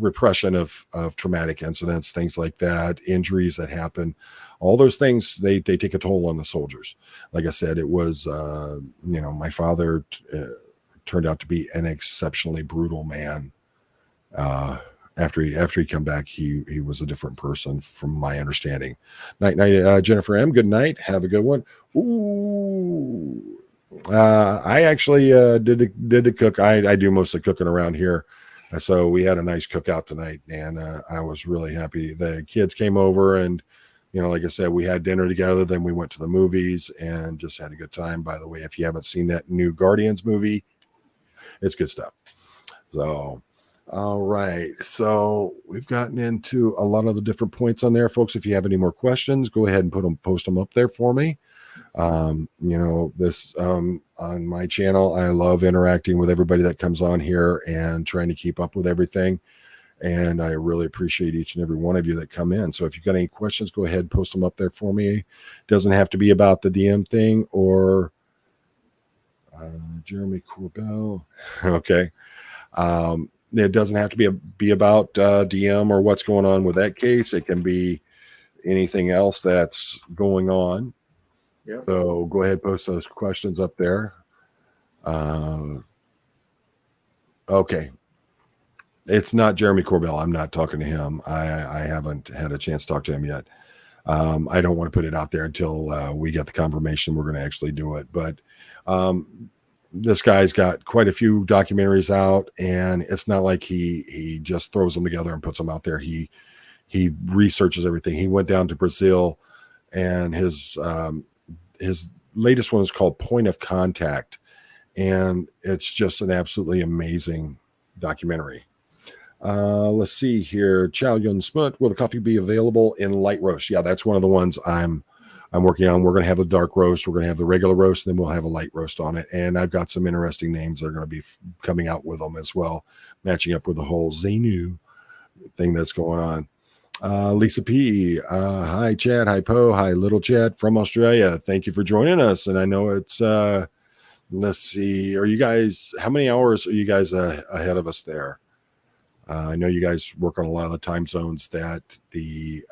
Repression of traumatic incidents, things like that, injuries that happen, all those things, they take a toll on the soldiers. Like I said, it was, my father turned out to be an exceptionally brutal man. After he come back, he was a different person from my understanding. Night, Jennifer M. Good night. Have a good one. Ooh. I actually did the cook. I do most of the cooking around here. So we had a nice cookout tonight, and I was really happy. The kids came over, and like I said, we had dinner together. Then we went to the movies and just had a good time. By the way, if you haven't seen that new Guardians movie, it's good stuff. So, all right. So we've gotten into a lot of the different points on there, folks. If you have any more questions, go ahead and post them up there for me. This on my channel, I love interacting with everybody that comes on here and trying to keep up with everything. And I really appreciate each and every one of you that come in. So if you've got any questions, go ahead and post them up there for me. It doesn't have to be about the DM thing or Jeremy Corbell. Okay. It doesn't have to be about DM or what's going on with that case. It can be anything else that's going on. Yep. So go ahead, post those questions up there. Okay. It's not Jeremy Corbell. I'm not talking to him. I haven't had a chance to talk to him yet. I don't want to put it out there until we get the confirmation we're going to actually do it. But this guy's got quite a few documentaries out, and it's not like he just throws them together and puts them out there. He researches everything. He went down to Brazil, and his latest one is called Point of Contact, and it's just an absolutely amazing documentary. Let's see here. Chow Yun Smut, will the coffee be available in light roast? Yeah, that's one of the ones I'm working on. We're going to have the dark roast. We're going to have the regular roast, and then we'll have a light roast on it. And I've got some interesting names that are going to be coming out with them as well, matching up with the whole Xenu thing that's going on. Lisa P. Hi, Chad. Hi, Poe. Hi, Little Chad from Australia. Thank you for joining us. And I know it's, let's see, are you guys, how many hours are you guys ahead of us there? I know you guys work on a lot of the time zones that the,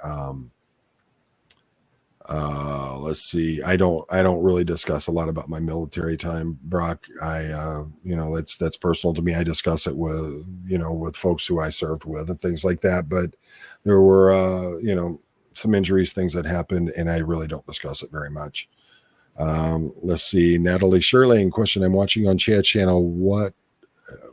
let's see, I don't really discuss a lot about my military time, Brock. That's personal to me. I discuss it with, with folks who I served with and things like that. But there were, some injuries, things that happened, and I really don't discuss it very much. Let's see, Natalie Shirley question. I'm watching on Chad's channel.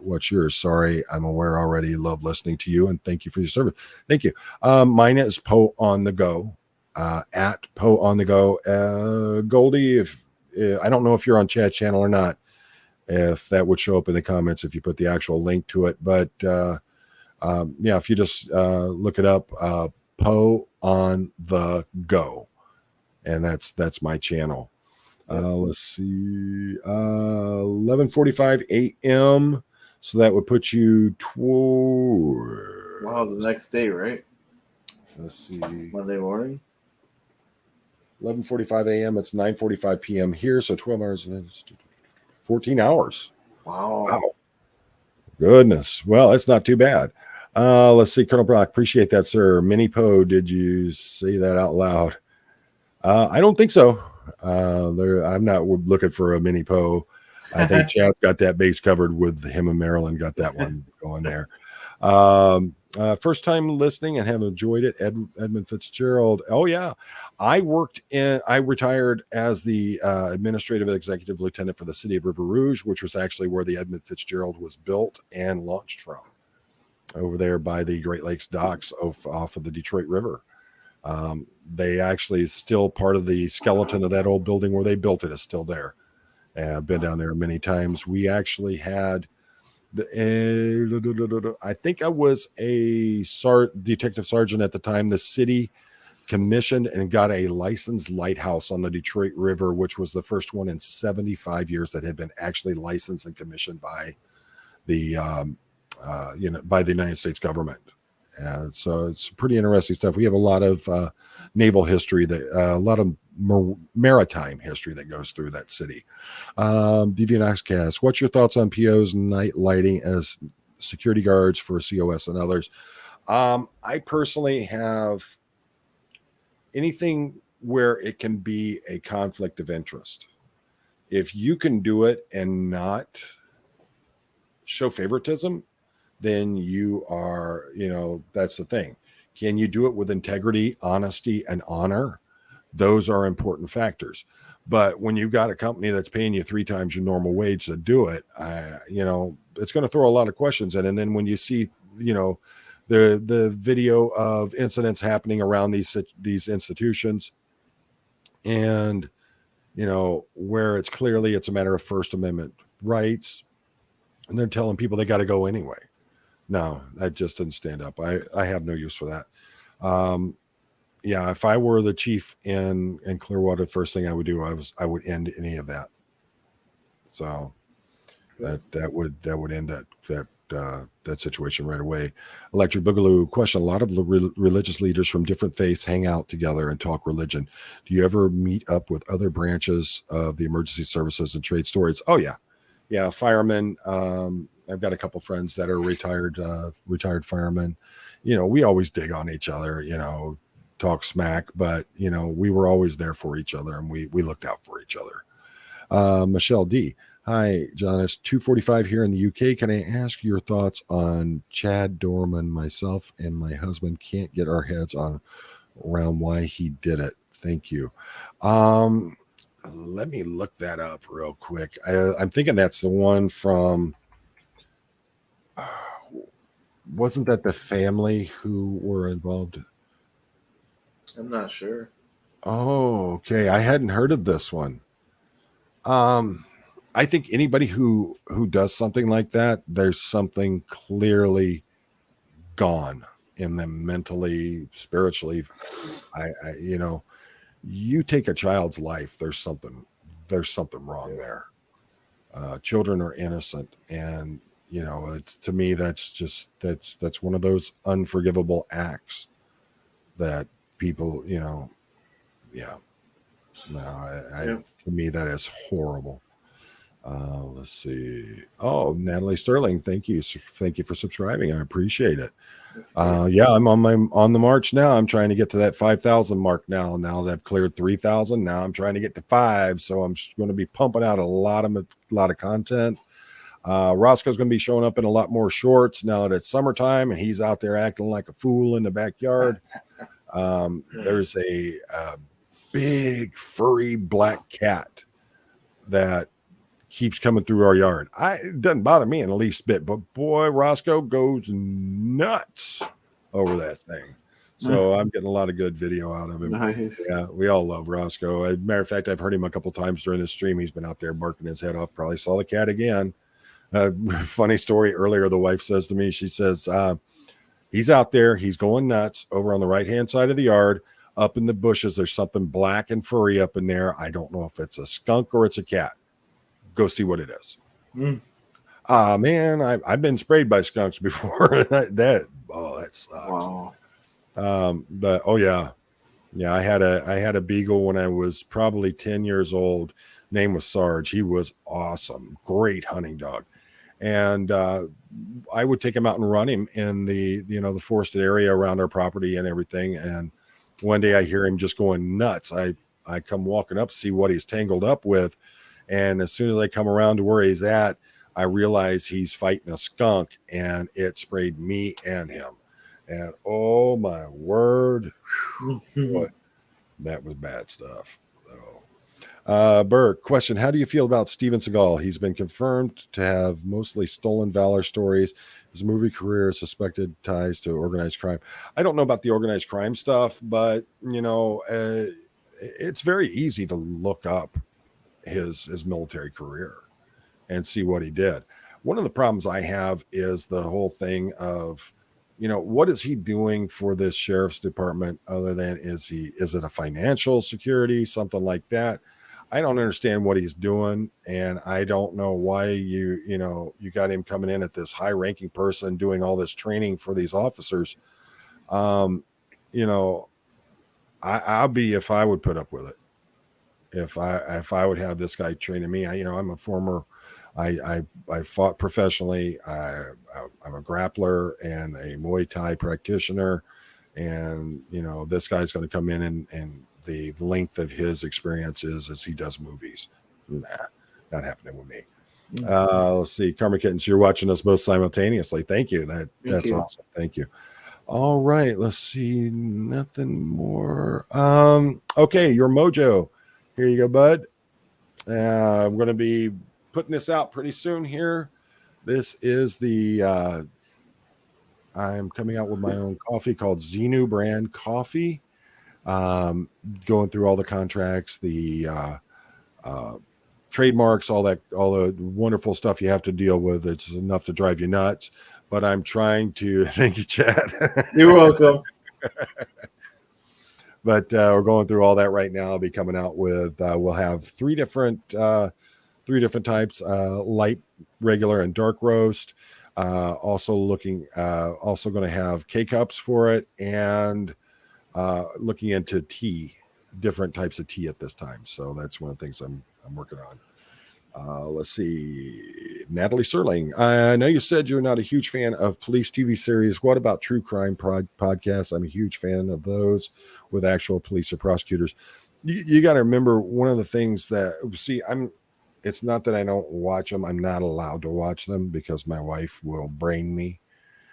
What's yours? Sorry, I'm aware already. Love listening to you, and thank you for your service. Thank you. Mine is Poe on the Go. At Poe on the Go. Goldie, if I don't know if you're on Chad's channel or not, if that would show up in the comments if you put the actual link to it. But if you just look it up, Poe on the Go, and that's my channel. Let's see, 11:45 a.m. So that would put you toward. Wow, the next day, right? Let's see, Monday morning. 11:45 a.m. It's 9:45 p.m. here, so 12 hours, 14 hours. Wow. Goodness. Well, that's not too bad. Let's see, Colonel Brock. Appreciate that, sir. Mini Poe, did you say that out loud? I don't think so. I'm not looking for a Mini Poe. I think Chad's got that base covered with him and Marilyn got that one going there. First time listening and have enjoyed it. Edmund Fitzgerald. Oh yeah. I retired as the administrative executive lieutenant for the city of River Rouge, which was actually where the Edmund Fitzgerald was built and launched from, over there by the Great Lakes docks off of the Detroit River. They actually still part of the skeleton of that old building where they built it is still there. I've been down there many times. We actually had I think I was a detective sergeant at the time. The city commissioned and got a licensed lighthouse on the Detroit River, which was the first one in 75 years that had been actually licensed and commissioned by the by the United States government. So it's pretty interesting stuff. We have a lot of naval history, a lot of maritime history that goes through that city. DeviantOxcast, what's your thoughts on PO's night lighting as security guards for COS and others? I personally have anything where it can be a conflict of interest. If you can do it and not show favoritism, then you are, that's the thing. Can you do it with integrity, honesty, and honor? Those are important factors. But when you've got a company that's paying you 3 times your normal wage to do it, it's going to throw a lot of questions in. And then when you see, the video of incidents happening around these institutions, and where it's clearly it's a matter of First Amendment rights, and they're telling people they got to go anyway. No, that just didn't stand up. I have no use for that. If I were the chief in Clearwater, the first thing I would do I would end any of that. So that would end that situation right away. Electric Boogaloo question: a lot of religious leaders from different faiths hang out together and talk religion. Do you ever meet up with other branches of the emergency services and trade stories? Oh yeah, firemen. I've got a couple friends that are retired firemen. We always dig on each other, talk smack, but we were always there for each other, and we looked out for each other. Michelle D. Hi, John. It's 2:45 here in the UK. Can I ask your thoughts on Chad Dorman? Myself and my husband can't get our heads around why he did it. Thank you. Let me look that up real quick. I'm thinking that's the one from. Wasn't that the family who were involved? I'm not sure. Oh, okay. I hadn't heard of this one. I think anybody who does something like that, there's something clearly gone in them mentally, spiritually. You take a child's life, there's something wrong there. Children are innocent, and to me, that's one of those unforgivable acts. that people, yeah. No, to me, that is horrible. Let's see. Oh, Natalie Sterling, thank you for subscribing. I appreciate it. Yeah, I'm on the march now. I'm trying to get to that 5,000 mark now. Now that I've cleared 3,000, now I'm trying to get to 5. So I'm going to be pumping out a lot of content. Roscoe's going to be showing up in a lot more shorts now that it's summertime, and he's out there acting like a fool in the backyard. There's a big furry black cat that keeps coming through our yard. It doesn't bother me in the least bit, but boy, Roscoe goes nuts over that thing. So I'm getting a lot of good video out of him. Nice. Yeah, we all love Roscoe. As a matter of fact, I've heard him a couple times during this stream. He's been out there barking his head off. Probably saw the cat again. Funny story earlier, the wife says to me, she says, he's out there. He's going nuts over on the right-hand side of the yard. Up in the bushes, there's something black and furry up in there. I don't know if it's a skunk or it's a cat. Go see what it is. Man, I've been sprayed by skunks before. that sucks. Wow. But I had a beagle when I was probably 10 years old. Name was Sarge. He was awesome, great hunting dog, and I would take him out and run him in the forested area around our property and everything. And one day I hear him just going nuts. I come walking up to see what he's tangled up with. And as soon as I come around to where he's at, I realize he's fighting a skunk, and it sprayed me and him. And oh my word, boy, that was bad stuff. So, Burke, question: how do you feel about Steven Seagal? He's been confirmed to have mostly stolen valor stories. His movie career is suspected ties to organized crime. I don't know about the organized crime stuff, but it's very easy to look up his military career and see what he did. One of the problems I have is the whole thing of, what is he doing for this sheriff's department other than is it a financial security, something like that? I don't understand what he's doing, and I don't know why you got him coming in at this high-ranking person doing all this training for these officers. I'll be if I would put up with it. If I would have this guy training me, I'm a former, I fought professionally. I'm a grappler and a Muay Thai practitioner, and this guy's going to come in and the length of his experience is as he does movies. Nah, not happening with me. Let's see, Karma Kittens, you're watching us both simultaneously. Thank you. That's awesome. Thank you. All right, let's see. Nothing more. Okay, your mojo. Here you go, bud. I'm going to be putting this out pretty soon here. This is I'm coming out with my own coffee called Xenu brand coffee. Going through all the contracts, the trademarks, all the wonderful stuff you have to deal with. It's enough to drive you nuts. But I'm trying to, thank you, Chad. You're welcome. But we're going through all that right now. I'll be coming out with, we'll have three different types, light, regular, and dark roast. Also going to have K-cups for it, and looking into tea, different types of tea at this time. So that's one of the things I'm working on. Let's see. Natalie Sterling. I know you said you're not a huge fan of police TV series. What about true crime podcasts? I'm a huge fan of those with actual police or prosecutors. You got to remember one of the things that, it's not that I don't watch them. I'm not allowed to watch them because my wife will brain me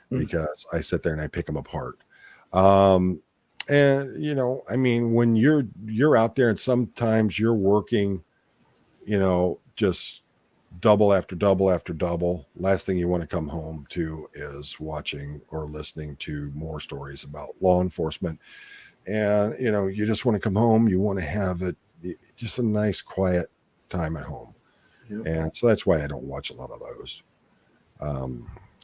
because I sit there and I pick them apart. And when you're out there and sometimes you're working, just double after double after double. Last thing you want to come home to is watching or listening to more stories about law enforcement. And, you just want to come home. You want to have just a nice, quiet time at home. Yep. And so that's why I don't watch a lot of those.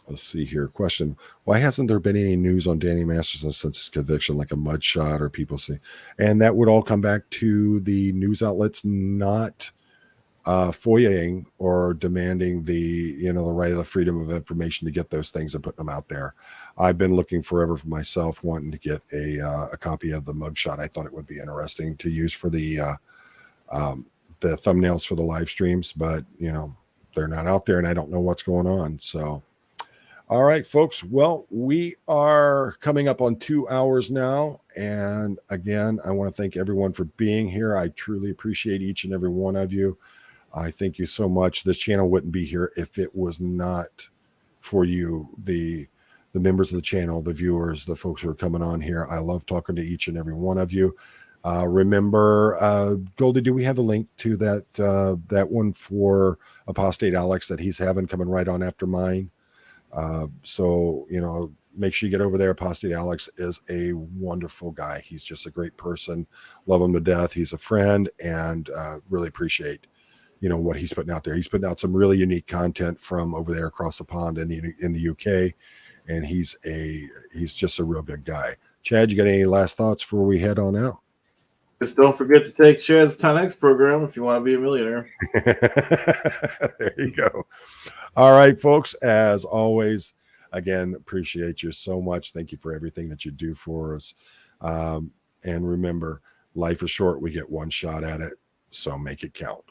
Let's see here. Question: why hasn't there been any news on Danny Masterson since his conviction, like a mugshot or people say? And that would all come back to the news outlets not FOIAing or demanding the right of the freedom of information to get those things and putting them out there. I've been looking forever for myself, wanting to get a copy of the mugshot. I thought it would be interesting to use for the thumbnails for the live streams, but they're not out there, and I don't know what's going on. So, all right, folks. Well, we are coming up on 2 hours now. And again, I want to thank everyone for being here. I truly appreciate each and every one of you. I thank you so much. This channel wouldn't be here if it was not for you, the members of the channel, the viewers, the folks who are coming on here. I love talking to each and every one of you. Remember, Goldie, do we have a link to that one for Apostate Alex that he's having coming right on after mine? So, make sure you get over there. Apostate Alex is a wonderful guy. He's just a great person. Love him to death. He's a friend, and really appreciate, what he's putting out there. He's putting out some really unique content from over there across the pond in the UK. And he's just a real good guy. Chad, you got any last thoughts before we head on out? Just don't forget to take Chad's 10X program if you want to be a millionaire. There you go. All right, folks. As always, again, appreciate you so much. Thank you for everything that you do for us. And remember, life is short. We get one shot at it, so make it count.